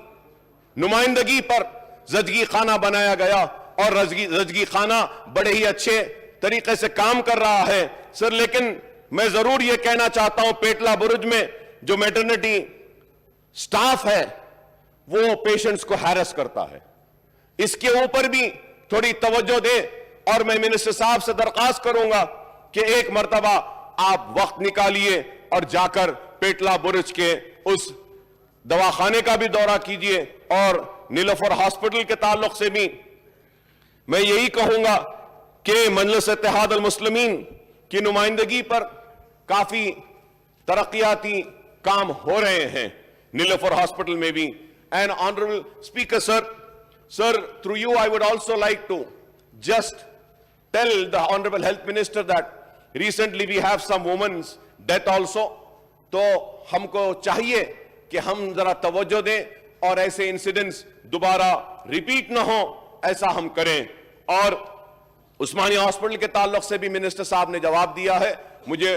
Speaker 2: नुमाइंदगी पर जजगी खाना बनाया गया, और जजगी खाना बड़े ही अच्छे तरीके से काम कर रहा है सर। लेकिन मैं जरूर यह कहना चाहता हूं, पेटला बुरुज में जो मैटरनिटी स्टाफ है वो पेशेंट्स को हैरेस करता है, इसके ऊपर भी थोड़ी तवज्जो दे। और मैं मिनिस्टर साहब से दरखास्त करूंगा कि एक मर्तबा आप वक्त निकालिए और जाकर पेटला बुरुज के उस दवाखाने का भी दौरा कीजिए। और नीलोफर हॉस्पिटल के ताल्लुक से भी मैं यही कहूंगा कि मजलिस इत्तेहाद अल मुस्लिमीन की नुमाइंदगी पर काफी तरक्याती काम हो रहे हैं नीलोफर हॉस्पिटल में भी। And honourable speaker sir, through you I would also like to just tell the honorable health minister that recently we have some women's death also. तो हमको चाहिए कि हम जरा तवज्जो दें और ऐसे इंसिडेंट्स दोबारा रिपीट ना हो, ऐसा हम करें। और उस्मानिया हॉस्पिटल के ताल्लुक से भी मिनिस्टर साहब ने जवाब दिया है। मुझे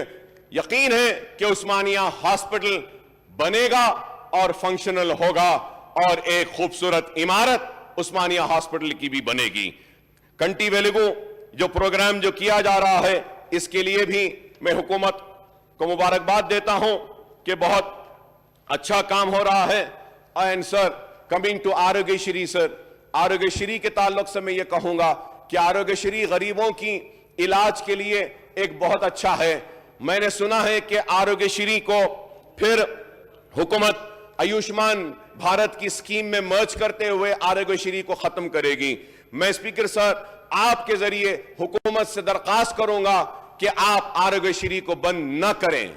Speaker 2: यकीन है कि उस्मानिया हॉस्पिटल बनेगा और फंक्शनल होगा, और एक खूबसूरत इमारत उस्मानिया हॉस्पिटल की भी बनेगी। कंटी वेलुगु जो प्रोग्राम जो किया जा रहा है, इसके लिए भी मैं हुकूमत को मुबारकबाद देता हूं कि बहुत अच्छा काम हो रहा है। And sir, coming to Aarogyasri sir, Aarogyasri के ताल्लुक से मैं ये कहूंगा कि आरोग्यश्री गरीबों की इलाज के लिए एक बहुत अच्छा है। मैंने सुना है कि आरोग्यश्री को फिर हुकूमत आयुष्मान भारत की स्कीम में मर्ज करते हुए आरोग्यश्री को खत्म करेगी। मैं स्पीकर सर आपके जरिए हुकूमत से दरखास्त करूंगा कि आप आरोग्यश्री को बंद न करें,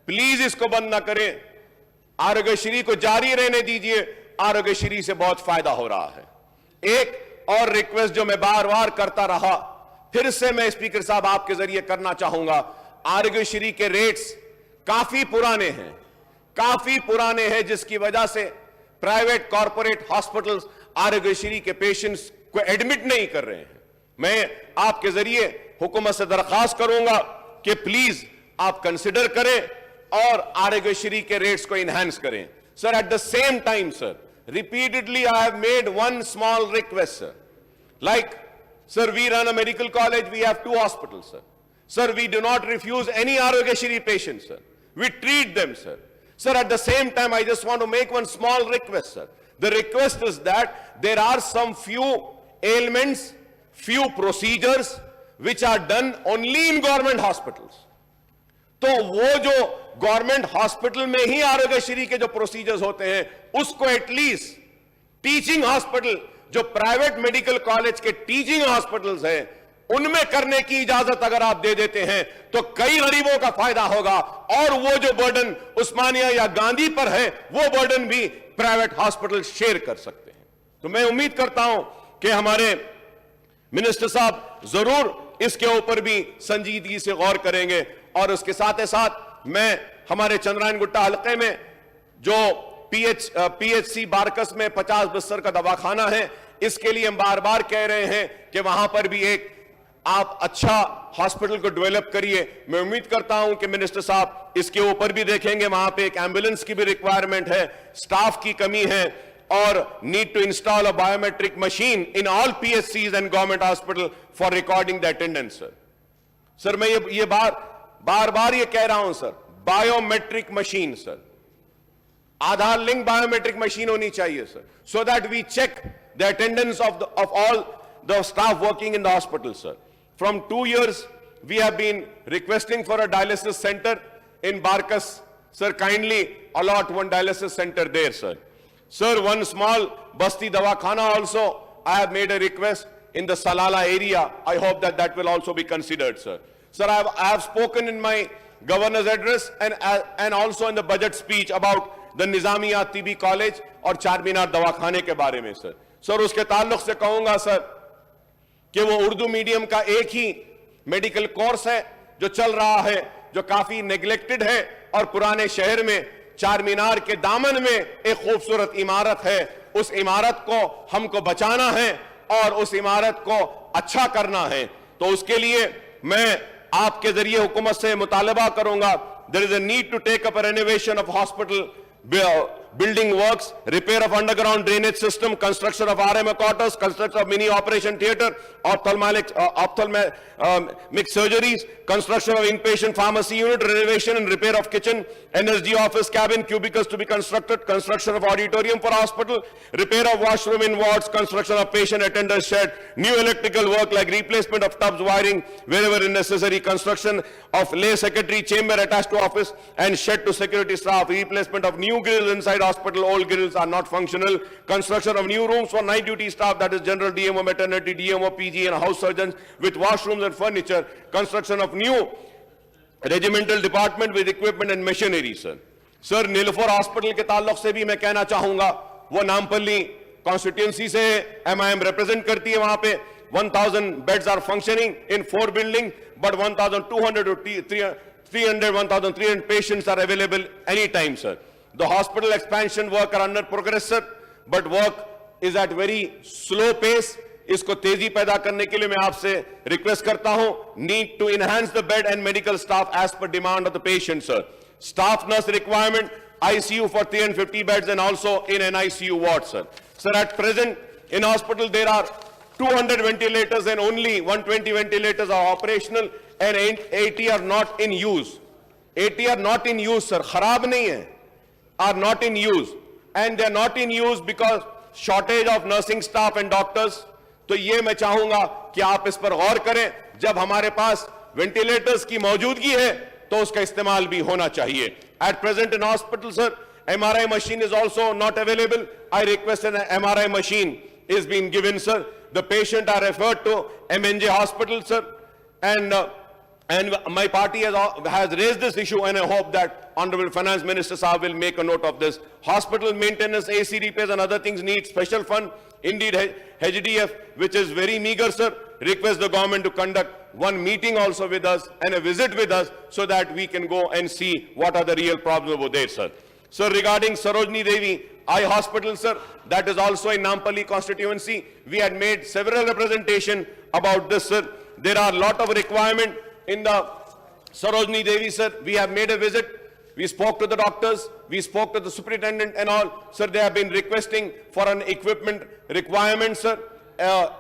Speaker 2: प्लीज इसको बंद न करें, आरोग्यश्री को जारी रहने दीजिए। आरोग्यश्री से बहुत फायदा हो रहा है। एक और रिक्वेस्ट जो मैं बार बार करता रहा, फिर से मैं स्पीकर साहब आपके जरिए करना चाहूंगा, आरोग्यश्री के रेट्स काफी पुराने हैं, जिसकी वजह से प्राइवेट कॉरपोरेट हॉस्पिटल्स आरोग्यश्री के पेशेंट्स को एडमिट नहीं कर रहे हैं। मैं आपके जरिए हुकूमत से दरखास्त करूंगा कि प्लीज आप कंसिडर करें और आरोग्यश्री के रेट्स को इनहेंस करें। Sir, at the same time sir, repeatedly I have made one small request sir, like sir, we run a medical college, we have 2 hospitals sir. Sir, we do not refuse any Arogyashri patients sir, we treat them sir. Sir, at the same time I just want to make one small request sir. The request is that there are some few ailments, few procedures which are done only in government hospitals. तो वो जो government hospital में ही आरोग्यश्री के जो procedures होते हैं, उसको at least teaching hospital, जो प्राइवेट मेडिकल कॉलेज के टीचिंग हॉस्पिटल्स हैं, उनमें करने की इजाजत अगर आप दे देते हैं तो कई गरीबों का फायदा होगा। और वो जो बर्डन उस्मानिया या गांधी पर है, वो बर्डन भी प्राइवेट हॉस्पिटल शेयर कर सकते हैं। तो मैं उम्मीद करता हूं कि हमारे मिनिस्टर साहब जरूर इसके ऊपर भी संजीदगी से गौर करेंगे। और उसके साथ ही साथ मैं हमारे चंद्रायन गुट्टा हलके में जो पीएचसी बारकस में 50 बिस्तर का दवाखाना है, इसके लिए हम बार बार कह रहे हैं कि वहां पर भी एक आप अच्छा हॉस्पिटल को डेवलप करिए। मैं उम्मीद करता हूं कि मिनिस्टर साहब इसके ऊपर भी देखेंगे। वहां पे एक एम्बुलेंस की भी रिक्वायरमेंट है, स्टाफ की कमी है, और need to install a biometric machine in all PHCs and government hospital for recording the attendance sir. Sir, मैं ये बार बार ये कह रहा हूं sir, biometric machine sir, Aadhaar link biometric machine होनी चाहिए sir, so that we check the attendance of all the staff working in the hospital sir. From 2 years we have been requesting for a dialysis center in Barkas sir. Kindly allot one dialysis center there sir. Sir, one small Basti Dawakhana also I have made a request in the Salala area. I hope that that will also be considered sir. Sir, I have spoken in my governor's address and also in the budget speech about the Nizamiya TB college और चारमीनार दवाखाने के बारे में sir. Sir उसके ताल्लुक से कहूंगा sir कि वो उर्दू मीडियम का एक ही मेडिकल कोर्स है जो चल रहा है, जो काफी नेग्लेक्टेड है, और पुराने शहर में चार मीनार के दामन में एक खूबसूरत इमारत है। उस इमारत को हमको बचाना है और उस इमारत को अच्छा करना है। तो उसके लिए मैं आपके जरिए हुकूमत से मुतालबा करूंगा, there is a need to take up a renovation of hospital building works, repair of underground drainage system, construction of RMA quarters, construction of mini operation theatre, ophthalmic surgeries, construction of inpatient pharmacy unit, renovation and repair of kitchen, NSD office cabin, cubicles to be constructed, construction of auditorium for hospital, repair of washroom in wards, construction of patient attendance shed, new electrical work like replacement of tubs, wiring wherever necessary, construction of lay secretary chamber attached to office and shed to security staff, replacement of new grills inside hospital, old grills are not functional, construction of new rooms for night duty staff, that is general DMO, maternity, DMO, PG and house surgeons with washrooms and furniture, construction of new regimental department with equipment and machinery, sir. Sir, Niloufer hospital के ताल्लुक से भी मैं कहना चाहूंगा, वो Nampally constituency से MIM represent करती है, वहां पे 1000 beds are functioning in 4 building, but 1200 to 300, 1300 patients are available anytime, sir. The hospital expansion work are under progress, sir, but work is at very slow pace. इसको तेजी पैदा करने के लिए मैं आपसे रिक्वेस्ट करता हूं, need to enhance the bed and medical staff as per demand of the patient, sir. Staff nurse requirement, ICU for 350 beds and also in an ICU ward, sir. Sir, at present in hospital there are 200 ventilators and only 120 ventilators are operational and 80 are not in use. 80 are not in use, sir. खराब नहीं है, are not in use, and they are not in use because shortage of nursing staff and doctors. तो ये मैं चाहूंगा कि आप इस पर गौर करें, जब हमारे पास वेंटिलेटर्स की मौजूदगी है तो उसका इस्तेमाल भी होना चाहिए. At present in hospital, sir, MRI machine is also not available. I request an MRI machine is being given, sir. The patient are referred to MNJ hospital, sir, and my party has raised this issue, and I hope that Honorable Finance Minister Saab will make a note of this. Hospital maintenance, AC repairs and other things need special fund. Indeed, HDF, which is very meager, sir, request the government to conduct one meeting also with us and a visit with us so that we can go and see what are the real problems over there, sir. Sir, regarding Sarojini Devi Eye Hospital, sir, that is also in Nampally constituency. We had made several representation about this, sir. There are a lot of requirement in the Sarojini Devi, sir. We have made a visit. We spoke to the doctors, we spoke to the superintendent and all. Sir, they have been requesting for an equipment requirement, sir.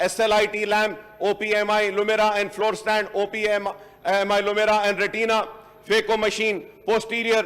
Speaker 2: SLIT lamp, OPMI, Lumira and floor stand, OPMI, Lumira and retina, phaco machine, posterior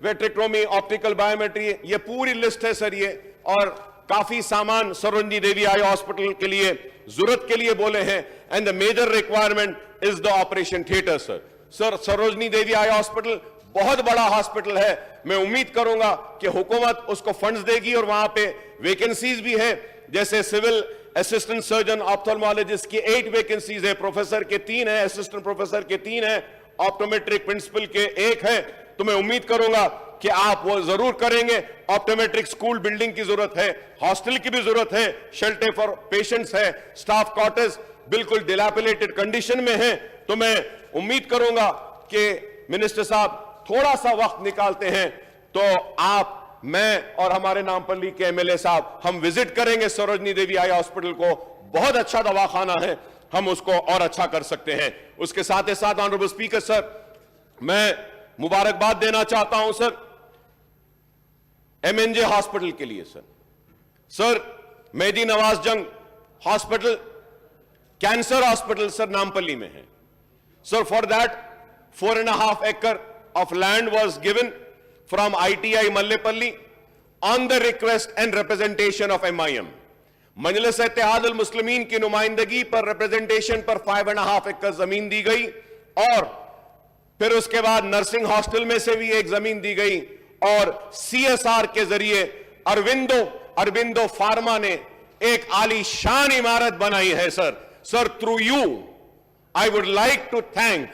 Speaker 2: vitrectomy, optical biometry. ये पूरी list है sir ये, और काफी सामान Sarojini Devi eye hospital के लिए जरूरत के लिए बोले हैं. And the major requirement is the operation theatre, sir. Sir, Sarojini Devi eye hospital बहुत बड़ा हॉस्पिटल है. मैं उम्मीद करूंगा कि हुकूमत उसको फंड्स देगी और वहां पे वैकेंसीज भी है, जैसे सिविल असिस्टेंट सर्जन ऑप्थेल्मोलॉजिस्ट की 8 वैकेंसीज है, प्रोफेसर के 3 है, असिस्टेंट प्रोफेसर के 3 है, ऑप्टोमेट्रिक प्रिंसिपल के 1 है. तो मैं उम्मीद करूंगा कि आप वो जरूर करेंगे. ऑप्टोमेट्रिक स्कूल बिल्डिंग की जरूरत है, हॉस्टल की भी जरूरत है, शेल्टर फॉर पेशेंट्स है, स्टाफ क्वार्टर्स बिल्कुल डिलैपिलेटेड कंडीशन में है. तो मैं उम्मीद करूंगा कि मिनिस्टर साहब थोड़ा सा वक्त निकालते हैं तो आप, मैं और हमारे नामपल्ली के MLA साहब हम विजिट करेंगे सरोजनी देवी आई हॉस्पिटल को. बहुत अच्छा दवाखाना है, हम उसको और अच्छा कर सकते हैं. उसके साथ ही साथ ऑनरेबल स्पीकर सर, मैं मुबारकबाद देना चाहता हूं सर MNJ हॉस्पिटल के लिए. सर मेहदी नवाज जंग hospital cancer hospital sir Nampally में है. Sir for that 4.5 acre of land was given from ITI Mallepalli on the request and representation of MIM. मजलिस इत्तेहाद अल मुस्लिमीन की नुमाइंदगी पर रिप्रेजेंटेशन पर 5.5 acre जमीन दी गई, और फिर उसके बाद नर्सिंग हॉस्टल में से भी एक जमीन दी गई, और CSR के जरिए अरबिंदो फार्मा ने एक आलीशान इमारत बनाई है. Sir through you I would like to thank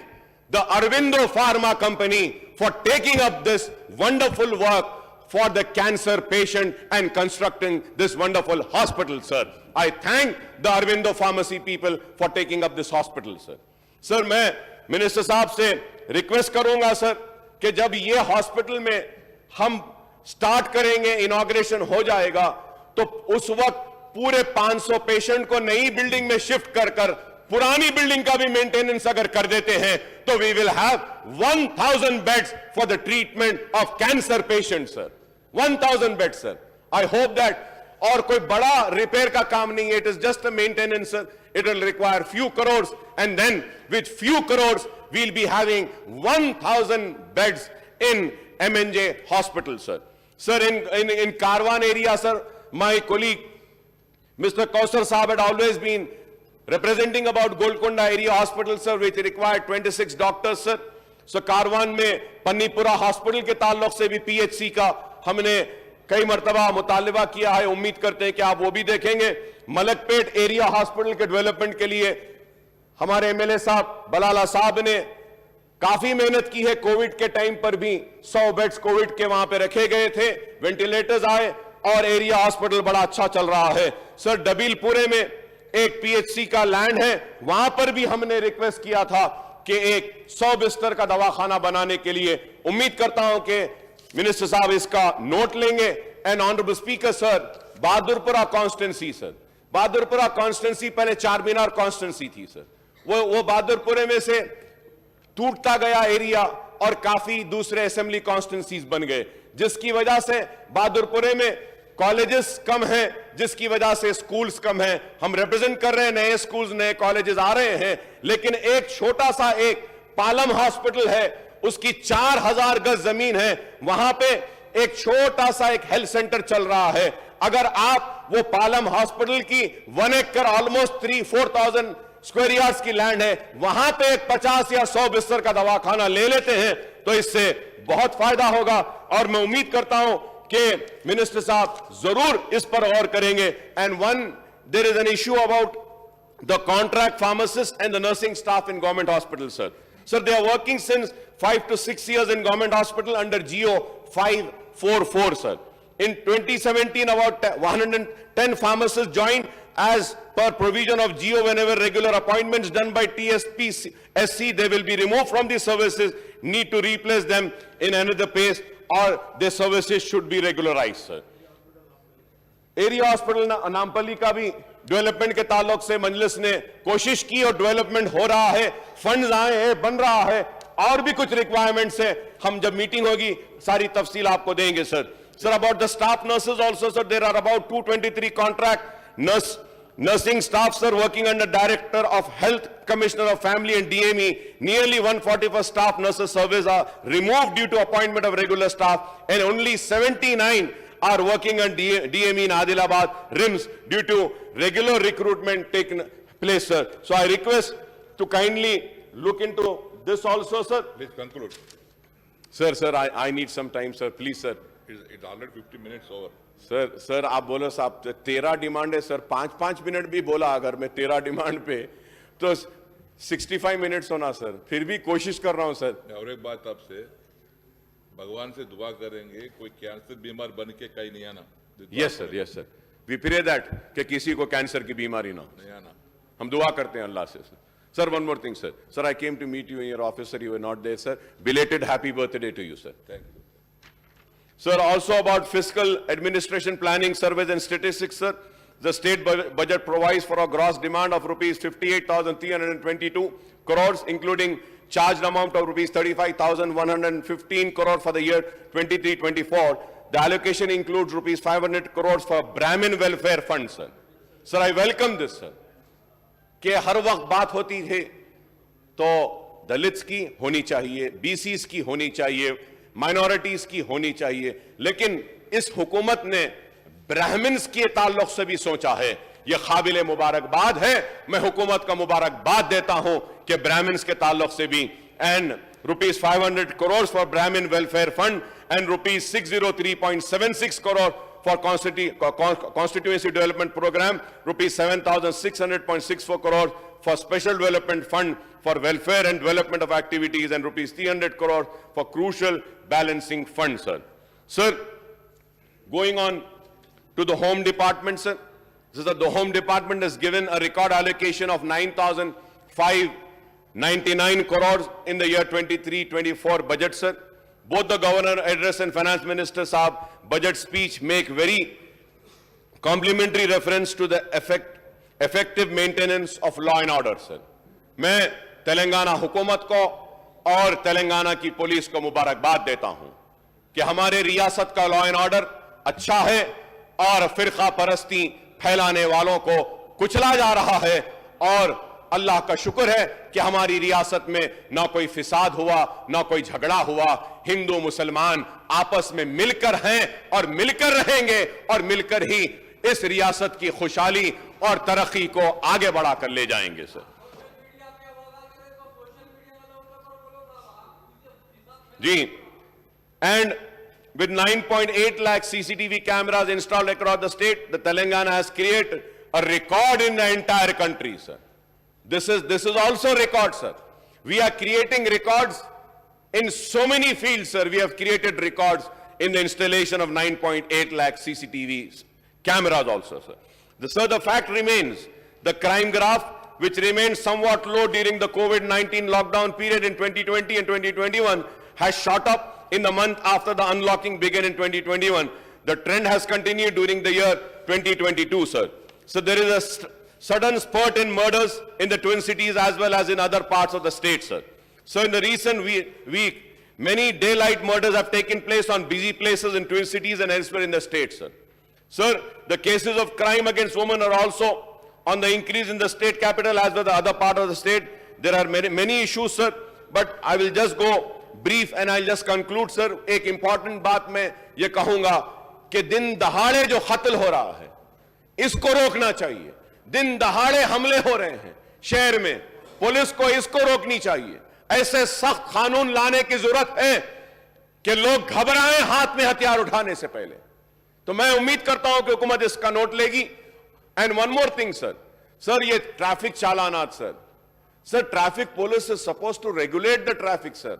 Speaker 2: the Arvindo Pharma Company for taking up this wonderful work for the cancer patient and constructing this wonderful hospital, sir. I thank the Arvindo Pharmacy people for taking up this hospital, sir. Sir, मैं minister साहब से request करूंगा sir कि जब ये hospital में हम start करेंगे, इनॉग्रेशन हो जाएगा, तो उस वक्त पूरे 500 पेशेंट को नई बिल्डिंग में शिफ्ट कर कर पुरानी बिल्डिंग का भी मेंटेनेंस अगर कर देते हैं तो we will have 1000 beds for the treatment of cancer patient, sir. 1000 beds, sir. I hope that. और कोई बड़ा रिपेयर का काम नहीं है, it is just a maintenance, sir. It will require few crores, and then with few crores we'll be having 1000 beds in MNJ hospital, sir. Sir, in Karwan area, sir, my colleague Mr. Kausar Saab had always been representing about Golconda area hospital, sir, which required 26 doctors, sir. So Karwan में पन्नीपुरा hospital के ताल्लुक से भी PHC का हमने कई मर्तबा मुतालिबा किया है. उम्मीद करते हैं कि आप वो भी देखेंगे. मलकपेट एरिया हॉस्पिटल के डेवलपमेंट के लिए हमारे एमएलए साहब बलाला साहब ने काफी मेहनत की है. कोविड के टाइम पर भी 100 बेड्स कोविड के वहां पे रखे गए थे, वेंटिलेटर्स आए और एरिया हॉस्पिटल बड़ा अच्छा चल रहा है. सर, डबीलपुरे में एक पीएचसी का लैंड है, वहां पर भी हमने रिक्वेस्ट किया था कि एक 100 बिस्तर का दवाखाना बनाने के लिए. उम्मीद करता हूं कि मिनिस्टर साहब इसका नोट लेंगे. And honourable speaker sir, Bahadurpura constituency, sir, Bahadurpura constituency पहले चार मीनार कॉन्स्टिट्यूंसी थी, सर. वो बहादुरपुरे में से टूटता गया एरिया और काफी दूसरे असेंबली कॉन्स्टिट्यूंसीज बन गए, जिसकी वजह से बहादुरपुरे में कॉलेजेस कम हैं, जिसकी वजह से स्कूल्स कम हैं. हम रिप्रेजेंट कर रहे हैं नए स्कूल्स, नए कॉलेजेस आ रहे हैं, लेकिन एक छोटा सा एक पालम हॉस्पिटल है, उसकी 4000 गज जमीन है, वहां पे एक छोटा सा एक हेल्थ सेंटर चल रहा है. अगर आप वो पालम हॉस्पिटल की 1 एकड़ ऑलमोस्ट 3-4,000 स्क्वायर यार्ड्स की लैंड है, वहां पे एक 50 या 100 बिस्तर का दवाखाना ले लेते हैं तो इससे बहुत फायदा होगा. और मैं उम्मीद करता हूं कि मिनिस्टर साहब जरूर इस पर गौर करेंगे. And there is an issue about the contract pharmacist and the nursing staff in government hospital, sir. Sir, they are working since 5 to 6 years in government hospital under GO 544, sir. In 2017, about 110 pharmacists joined as per provision of GO. Whenever regular appointments done by TSP SC, they will be removed from these services, need to replace them in another place, or their services should be regularized, sir. Area hospital Nampally का भी development के ताल्लुक से मजलिस ने कोशिश की और development हो रहा है, फंड्स आए हैं, बन रहा है, और भी कुछ रिक्वायरमेंट्स है. हम जब मीटिंग होगी सारी तफसील आपको देंगे, sir. Sir, about the staff nurses also, sir, there are about 223 contract nursing staff, sir, working under Director of Health, Commissioner of Family and DME. Nearly 141 staff nurses service are removed due to appointment of regular staff, and only 79 are working on DME in Adilabad, RIMS, due to regular recruitment taking place, sir. So I request to kindly look into this also, sir.
Speaker 3: Please conclude.
Speaker 2: Sir, I need some time, sir. Please, sir.
Speaker 3: It's already 50 minutes over.
Speaker 2: Sir आप बोलो साहब 13 demand है, sir. 5-5 minute भी बोला अगर मैं 13 demand पे तो 65 मिनट्स होना, सर. फिर भी कोशिश कर रहा हूं, सर.
Speaker 3: और एक बात आपसे, भगवान से दुआ करेंगे कोई कैंसर बीमार बन के कहीं नहीं आना.
Speaker 2: Yes sir. We pray that कि किसी को कैंसर की बीमारी ना
Speaker 3: नहीं आना.
Speaker 2: हम दुआ करते हैं अल्लाह से, sir. Sir, one more thing, sir. Sir, I came to meet you in your office, sir. You were not there, sir. Belated happy birthday to you, sir.
Speaker 3: Thank you.
Speaker 2: Sir, also about fiscal administration planning surveys and statistics, sir. The state budget provides for a gross demand of rupees 58,322 crores, including charged amount of rupees 35,115 crores for the year 23-24. The allocation includes rupees 500 crores for Brahmin welfare fund, sir. Sir, I welcome this, sir. कि हर वक्त बात होती है तो Dalits की होनी चाहिए, BCs की होनी चाहिए, माइनॉरिटीज की होनी चाहिए, लेकिन इस हुकूमत ने ब्राह्मण्स के ताल्लुक से भी सोचा है. यह काबिल मुबारकबाद है. मैं हुकूमत का मुबारकबाद देता हूं कि ब्राह्मण्स के ताल्लुक से भी. And rupees 500 crores for Brahmin welfare fund and rupees 603.76 crore for constituency development program, rupees 7,600.64 crore for special development fund for welfare and development of activities, and rupees 300 crore for crucial balancing fund, sir. Sir, Going on to the Home Department, sir. The Home Department has given a record allocation of 9,599 crores in the year 23-24 budget, sir. Both the Governor address and Finance Minister Saab budget speech make very complimentary reference to the effective maintenance of law and order, sir. मैं तेलंगाना हुकूमत को और तेलंगाना की police को मुबारकबाद देता हूं कि हमारे रियासत का लॉ एंड ऑर्डर अच्छा है और फिरका परस्ती फैलाने वालों को कुचला जा रहा है और अल्लाह का शुक्र है कि हमारी रियासत में ना कोई फिसाद हुआ, ना कोई झगड़ा हुआ। हिंदू मुसलमान आपस में मिलकर हैं और मिलकर रहेंगे और मिलकर ही इस रियासत की खुशहाली और तरक्की को आगे बढ़ाकर ले जाएंगे सर। जी, and with 9.8 lakh CCTV cameras installed across the state, the Telangana has created a record in the entire country, sir. This is also record, sir. We are creating records in so many fields, sir. We have created records in the installation of 9.8 lakh CCTV cameras also, sir. The fact remains, the crime graph, which remained somewhat low during the COVID-19 lockdown period in 2020 and 2021, has shot up in the month after the unlocking began in 2021. The trend has continued during the year 2022, sir. So there is a sudden spurt in murders in the Twin Cities as well as in other parts of the state, sir. So in the recent week, many daylight murders have taken place on busy places in Twin Cities and elsewhere in the state, sir. Sir, the cases of crime against women are also on the increase in the state capital as well as the other part of the state. There are many issues, sir, but I will just go brief and I'll just conclude, sir. एक important बात मैं ये कहूंगा कि दिन दहाड़े जो कत्ल हो रहा है, इसको रोकना चाहिए। दिन दहाड़े हमले हो रहे हैं शहर में, पुलिस को इसको रोकनी चाहिए। ऐसे सख्त कानून लाने की जरूरत है कि लोग घबराएं हाथ में हथियार उठाने से पहले। तो मैं उम्मीद करता हूं कि हुकूमत इसका नोट लेगी। And one more thing, sir, ये ट्रैफिक चालानात, sir, traffic police is suppose to regulate the traffic, sir,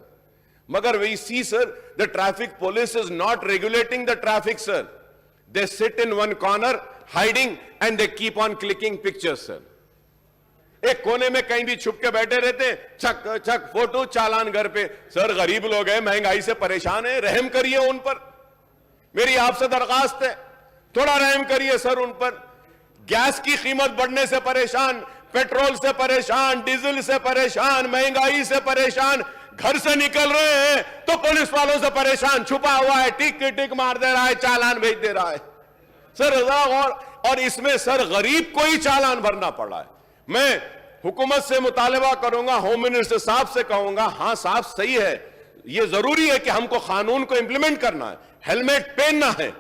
Speaker 2: मगर we see, sir, the traffic police is not regulating the traffic, sir. They sit in one corner, hiding, and they keep on clicking pictures, sir. एक कोने में कहीं भी छुप के बैठे रहते हैं, छक छक फोटो, चालान घर पे। सर, गरीब लोग हैं, महंगाई से परेशान हैं, रहम करिए उन पर। मेरी आपसे दरखास्त है, थोड़ा रहम करिए सर उन पर। गैस की कीमत बढ़ने से परेशान, पेट्रोल से परेशान, डीजल से परेशान, महंगाई से परेशान, घर से निकल रहे हैं तो पुलिस वालों से परेशान, छुपा हुआ है, टिक टिक मार दे रहा है, चालान भेज दे रहा है, सर। और इसमें सर गरीब को ही चालान भरना पड़ा है। मैं हुकूमत से मुतालबा करूंगा, होम मिनिस्टर साहब से कहूंगा, हां साहब सही है, ये जरूरी है कि हमको कानून को इंप्लीमेंट करना है, हेलमेट पहनना है,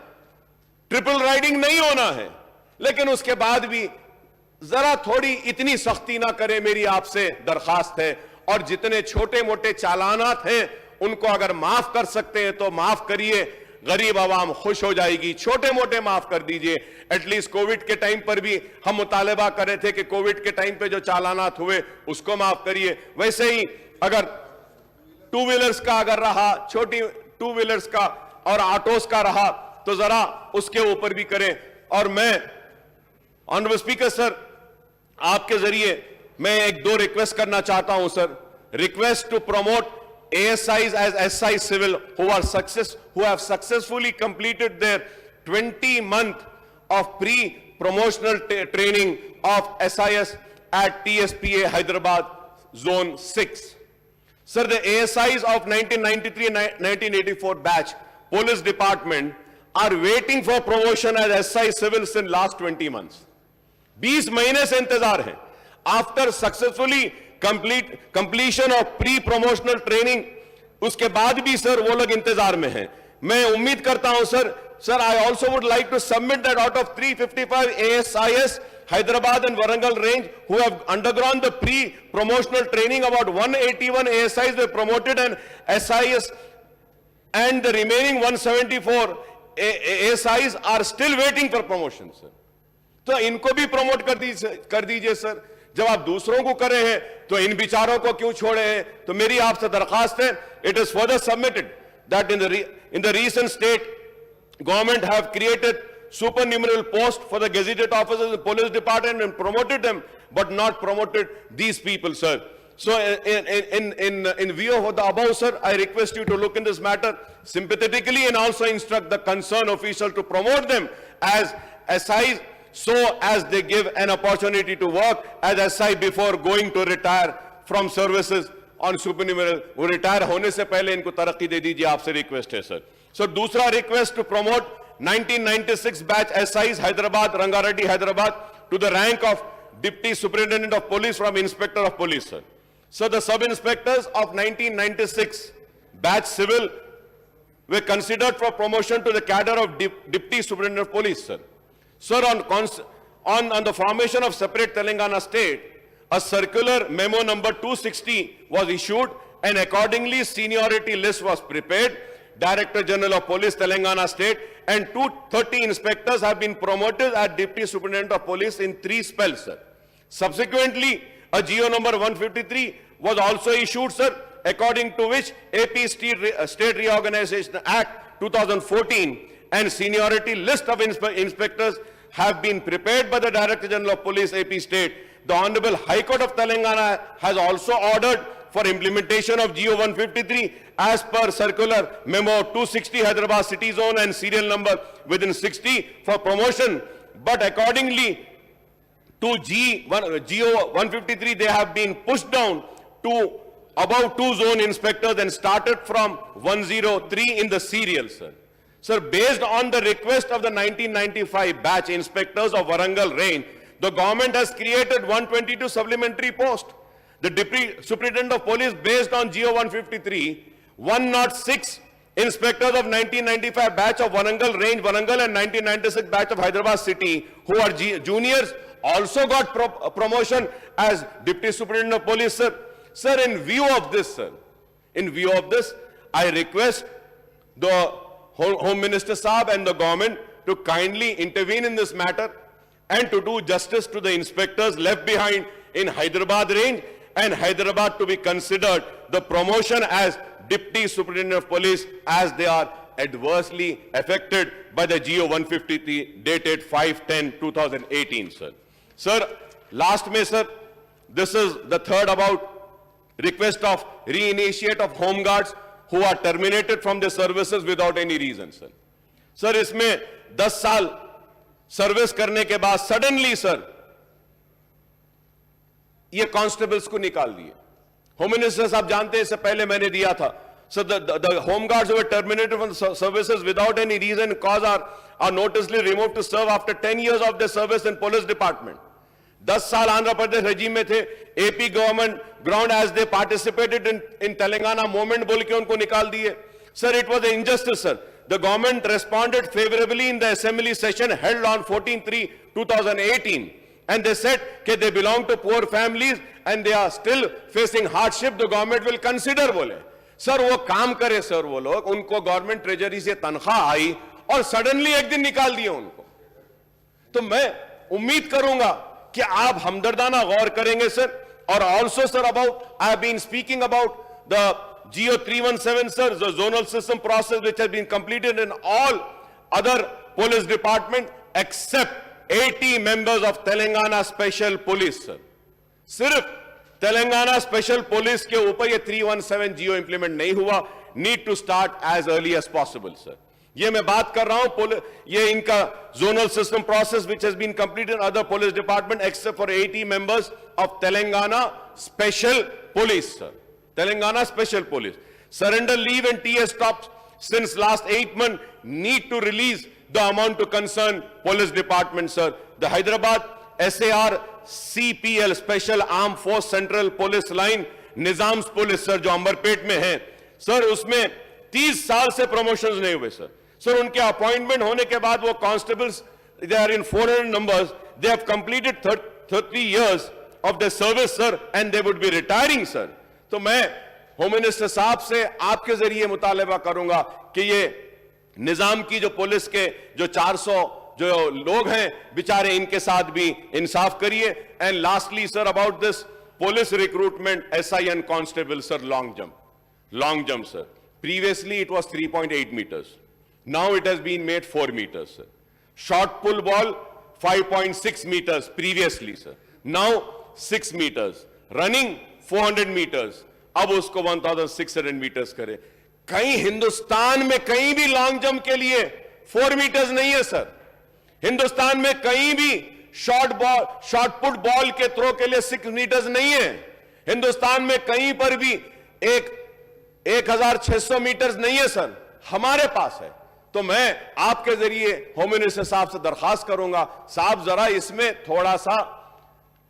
Speaker 2: ट्रिपल राइडिंग नहीं होना है, लेकिन उसके बाद भी जरा थोड़ी इतनी सख्ती ना करे, मेरी आपसे दरखास्त है। और जितने छोटे मोटे चालानात हैं उनको अगर माफ कर सकते हैं तो माफ करिए, गरीब आवाम खुश हो जाएगी। छोटे मोटे माफ कर दीजिए। एटलीस्ट कोविड के टाइम पर भी हम मुतालबा कर रहे थे कि कोविड के टाइम पे जो चालानात हुए उसको माफ करिए। वैसे ही अगर टू व्हीलर्स का अगर रहा, छोटी टू व्हीलर्स का और ऑटोस का रहा तो जरा उसके ऊपर भी करें। और मैं ऑनरेबल स्पीकर सर, आपके जरिए मैं एक दो रिक्वेस्ट करना चाहता हूं sir. Request to promote ASIs as SI civil who have successfully completed their 20-month of pre-promotional training of SIS at TSPA Hyderabad Zone 6. Sir, the ASIs of 1993 and 1984 batch police department are waiting for promotion as SI civils in last 20 months. 20 महीने से इंतजार है। After successfully completion of pre-promotional training, उसके बाद भी sir वो लोग इंतजार में हैं। मैं उम्मीद करता हूं sir, I also would like to submit that out of 355 ASIS Hyderabad and Warangal range who have undergone the pre-promotional training, about 181 ASIs were promoted and SIS, and the remaining 174 ASIs are still waiting for promotion, sir. तो इनको भी promote कर दीजिए sir. जब आप दूसरों को करे हैं तो इन बिचारों को क्यों छोड़े हैं? तो मेरी आपसे दरखास्त है, it is further submitted that in the recent state government have created supernumerary posts for the gazetted officers in the police department and promoted them, but not promoted these people, sir. So in view of the above, sir, I request you to look in this matter sympathetically and also instruct the concerned official to promote them as SIs so as they give an opportunity to work as SI before going to retire from services on supernumerary. वो retire होने से पहले इनको तरक्की दे दीजिए, आपसे request है, sir. So दूसरा request to promote 1996 batch SIs Hyderabad, Rangareddy, Hyderabad to the rank of Deputy Superintendent of Police from Inspector of Police, sir. So the sub-inspectors of 1996 batch civil were considered for promotion to the cadre of Deputy Superintendent of Police, sir. Sir, on the formation of separate Telangana state, a circular memo number 260 was issued and accordingly seniority list was prepared. Director General of Police Telangana State and 230 inspectors have been promoted as Deputy Superintendent of Police in 3 spells, sir. Subsequently, a GO number 153 was also issued, sir, according to which AP State Reorganization Act 2014 and seniority list of inspectors have been prepared by the Director General of Police AP State. The Honorable High Court of Telangana has also ordered for implementation of GO 153 as per circular memo 260 Hyderabad city zone and serial number within 60 for promotion, but accordingly to GO 153 they have been pushed down to above 2 zone inspectors and started from 103 in the serial, sir. Sir, based on the request of the 1995 batch inspectors of Warangal range, the government has created 122 supplementary posts. The Deputy Superintendent of Police, based on GO 153, 106 inspectors of 1995 batch of Warangal range, Warangal, and 1996 batch of Hyderabad city, who are juniors, also got promotion as Deputy Superintendent of Police, sir. Sir, in view of this, sir, I request the Home Minister Saab and the government to kindly intervene in this matter and to do justice to the inspectors left behind in Hyderabad range, and Hyderabad to be considered the promotion as Deputy Superintendent of Police as they are adversely affected by the GO 153 dated 5/10/2018, sir. Sir, last May, sir, this is the third about request of reinitiate of home guards who are terminated from their services without any reason, sir. Sir, इसमें 10 साल service करने के बाद suddenly sir ये constables को निकाल दिए. Home minister साहब जानते हैं, इससे पहले मैंने दिया था. So the home guards were terminated from the services without any reason, cause are noticeably removed to serve after 10 years of their service in police department. 10 साल आंध्र प्रदेश रेजिम में थे. AP government ground as they participated in Telangana movement बोल के उनको निकाल दिए. Sir, it was injustice, sir. The government responded favorably in the assembly session held on 14/3/2018, and they said that they belong to poor families and they are still facing hardship. The government will consider, बोले. Sir, वो काम करे sir, वो लोग, उनको government treasury से तनख्वाह आई और सडनली एक दिन निकाल दिए उनको. तो मैं उम्मीद करूंगा कि आप हमदर्दाना गौर करेंगे, सर. और also, sir, about I have been speaking about the GO 317, sir, the zonal system process which has been completed in all other police department except 80 members of Telangana Special Police, sir. सिर्फ Telangana special police के ऊपर ये 317 GO implement नहीं हुआ. Need to start as early as possible, sir. ये मैं बात कर रहा हूं, ये इनका zonal system process which has been completed in other police department except for 80 members of Telangana Special Police, sir. Telangana Special Police. Surrender leave and TS stops since last 8 months. Need to release the amount to concern police department, sir. The Hyderabad SAR CPL Special Armed Force Central Police Line Nizam's Police, sir, जो अंबरपेट में है, sir, उसमें 30 साल से promotions नहीं हुए, sir. Sir, उनके appointment होने के बाद वो constables, they are in 400 numbers. They have completed 30 years of their service, sir, and they would be retiring, sir. तो मैं होम मिनिस्टर साहब से आपके जरिए मुतालबा करूंगा कि ये निजाम की जो पुलिस के जो 400 जो लोग हैं बेचारे, इनके साथ भी इंसाफ करिए. And lastly, sir, about this police recruitment SI and constable, sir, long jump, sir. Previously it was 3.8 meters. Now it has been made 4 meters, sir. Short pull ball, 5.6 meters previously, sir. Now 6 meters. Running 400 meters. अब उसको 1600 meters करे. कहीं हिंदुस्तान में कहीं भी long jump के लिए 4 meters नहीं है सर. हिंदुस्तान में कहीं भी शॉर्ट पुट बॉल के थ्रो के लिए 6 meters नहीं है. हिंदुस्तान में कहीं पर भी 1600 meters नहीं है सर. हमारे पास है. तो मैं आपके जरिए होम मिनिस्टर साहब से दरखास्त करूंगा, साहब जरा इसमें थोड़ा सा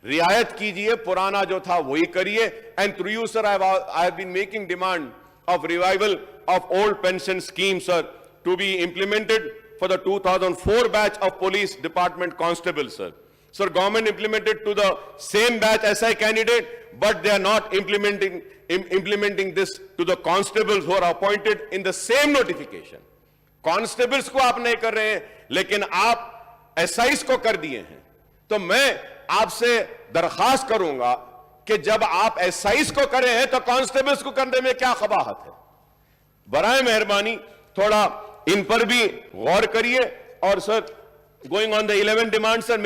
Speaker 2: रियायत कीजिए, पुराना जो था वही करिए. And through you sir I have been making demand of revival of old pension scheme sir to be implemented for the 2004 batch of police department constable, sir. Sir, government implemented to the same batch SI candidate, but they are not implementing this to the constables who are appointed in the same notification. Constables को आप नहीं कर रहे हैं, लेकिन आप SIs को कर दिए हैं. तो मैं आपसे दरखास्त करूंगा कि जब आप SIs को करे हैं, तो constables को करने में क्या खबाहत है? बराए मेहरबानी थोड़ा इन पर भी गौर करिए. और sir, going on the 11 demands, sir,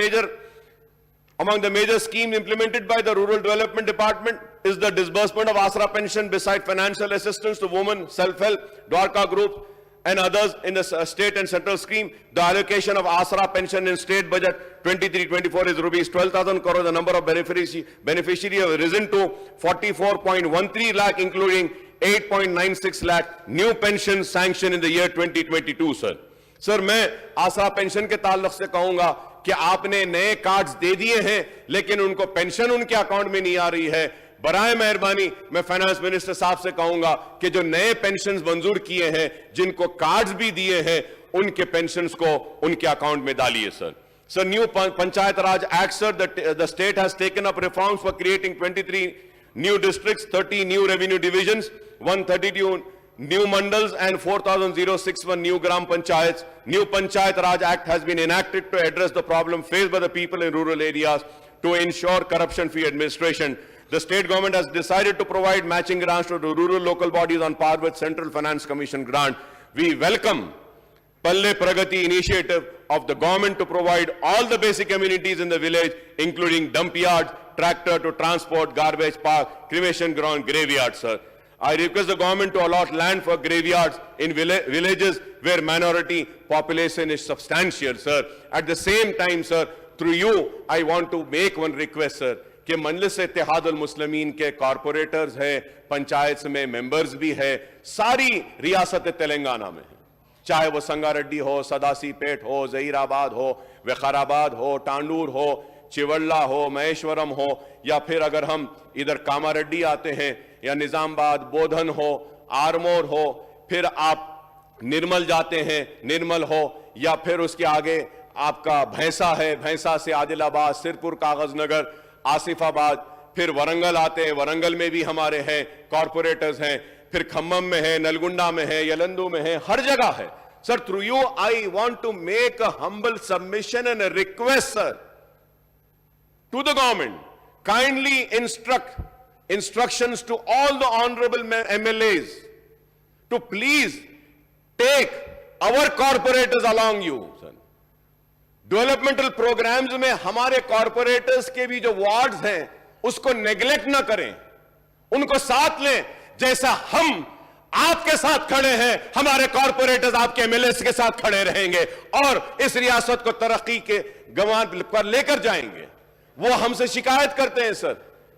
Speaker 2: among the major schemes implemented by the Rural Development Department is the disbursement of Asra pension beside financial assistance to women, self-help, Dwarka groups and others in the state and central scheme. The allocation of Asra pension in state budget 23-24 is rupees 12,000 crore. The number of beneficiaries have risen to 44.13 lakh, including 8.96 lakh new pension sanction in the year 2022, sir. Sir, मैं आसरा pension के ताल्लुक से कहूंगा कि आपने नए cards they दिए हैं, लेकिन उनको पेंशन उनके अकाउंट में नहीं आ रही है. बराए मेहरबानी मैं फाइनेंस मिनिस्टर साहब से कहूंगा कि जो नए पेंशन मंजूर किए हैं, जिनको कार्ड्स भी दिए हैं, उनके पेंशन को उनके अकाउंट में डालिए sir. Sir, new Panchayat Raj Act, sir, the state has taken up reforms for creating 23 new districts, 30 new revenue divisions, 132 new mandals and 4,061 new gram panchayats. New Panchayat Raj Act has been enacted to address the problem faced by the people in rural areas to ensure corruption-free administration. The state government has decided to provide matching grants to rural local bodies on par with Central Finance Commission grant. We welcome Palle Pragati initiative of the government to provide all the basic amenities in the village, including dump yards, tractor to transport, garbage park, cremation ground, graveyards, sir. I request the government to allot land for graveyards in villages where minority population is substantial, sir. At the same time, sir, through you, I want to make one request, sir, कि मजलिस इत्तेहादुल मुस्लिमीन के corporators हैं, पंचायत में members भी हैं, सारी रियासत तेलंगाना में है, चाहे वो संगारेड्डी हो, सदासी पेट हो, जहीराबाद हो, विकाराबाद हो, टांडूर हो, चिवल्ला हो, महेश्वरम हो, या फिर अगर हम इधर कामारेड्डी आते हैं, या निजामबाद, बोधन हो, आरमोर हो, फिर आप निर्मल जाते हैं, निर्मल हो, या फिर उसके आगे आपका भैंसा है, भैंसा से आदिलाबाद, सिरपुर, कागजनगर, आसिफाबाद, फिर वरंगल आते हैं, वरंगल में भी हमारे हैं कॉर्पोरेटर्स हैं, फिर खम्मम में है, नलगुंडा में है, यलंदू में है, हर जगह है. Sir, through you I want to make a humble submission and a request sir to the government, kindly instructions to all the honorable MLAs to please take our corporators along you. Developmental programmes में हमारे corporators के भी जो wards हैं उसको neglect ना करें, उनको साथ लें. जैसा हम आपके साथ खड़े हैं, हमारे कॉर्पोरेटर्स आपके एमएलएस के साथ खड़े रहेंगे और इस रियासत को तरक्की के गवान पर लेकर जाएंगे. वो हमसे शिकायत करते हैं सर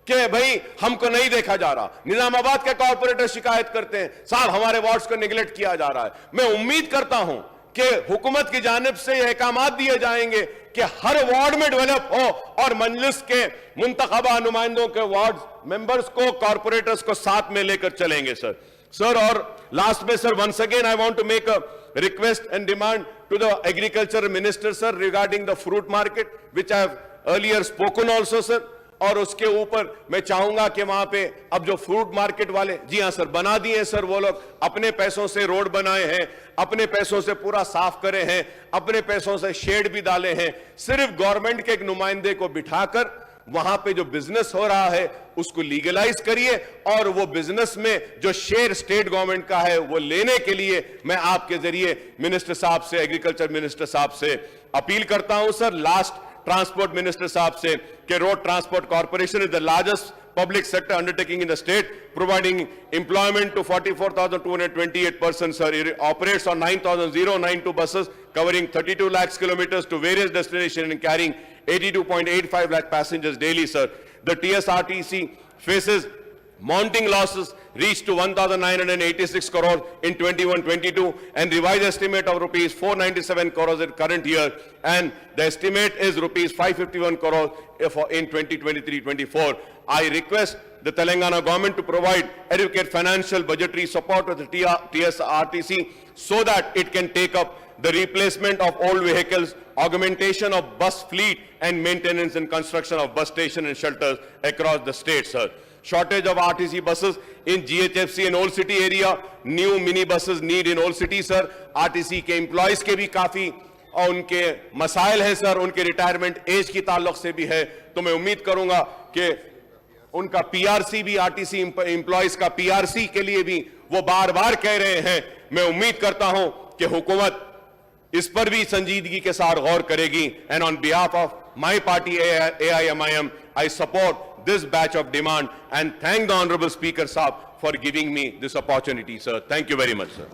Speaker 2: कि भाई हमको नहीं देखा जा रहा. निजामाबाद के कॉर्पोरेटर शिकायत करते हैं, साहब हमारे वार्ड्स को नेग्लेक्ट किया जा रहा है. मैं उम्मीद करता हूं कि हुकूमत की जानिब से यह अहकामात दिए जाएंगे कि हर वार्ड में डेवलप हो और मजलिस के मुंतखबा नुमाइंदों के वार्ड मेंबर्स को, कॉर्पोरेटर्स को साथ में लेकर चलेंगे सर. सर, और लास्ट में sir, once again I want to make a request and demand to the agriculture minister sir regarding the fruit market which I have earlier spoken also sir. और उसके ऊपर मैं चाहूंगा कि वहां पे अब जो फ्रूट मार्केट वाले, जी हां सर, बना दिए सर, वो लोग अपने पैसों से रोड बनाए हैं, अपने पैसों से पूरा साफ करे हैं, अपने पैसों से शेड भी डाले हैं. सिर्फ गवर्नमेंट के एक नुमाइंदे को बिठाकर वहां पे जो बिजनेस हो रहा है उसको लीगलाइज करिए और वो बिजनेस में जो शेयर स्टेट गवर्नमेंट का है वो लेने के लिए मैं आपके जरिए मिनिस्टर साहब से, एग्रीकल्चर मिनिस्टर साहब से अपील करता हूं सर। लास्ट ट्रांसपोर्ट मिनिस्टर साहब से कि road transport corporation is the largest public sector undertaking in the state, providing employment to 44,228 persons, sir. It operates on 9,092 buses covering 32 lakhs kilometers to various destinations and carrying 82.85 lakh passengers daily, sir. The TSRTC faces mounting losses reached to 1,986 crores in 21-22 and revised estimate of rupees 497 crores in current year, and the estimate is rupees 551 crores in 2023-24. I request the Telangana government to provide adequate financial budgetary support to the TSRTC so that it can take up the replacement of old vehicles, augmentation of bus fleet and maintenance and construction of bus station and shelters across the state, sir. Shortage of RTC buses in GHFC and Old City area, new mini buses need in Old City, sir. RTC के employees के भी काफी और उनके मसाइल हैं sir, उनके retirement age की ताल्लुक से भी है, तो मैं उम्मीद करूंगा कि उनका पीआरसी भी, आरटीसी एम्प्लॉइज का पीआरसी के लिए भी वो बार बार कह रहे हैं। मैं उम्मीद करता हूं कि हुकूमत इस पर भी संजीदगी के साथ गौर करेगी। And on behalf of my party AIMIM, I support this batch of demand and thank the honorable speaker sahab for giving me this opportunity, sir. Thank you very much, sir.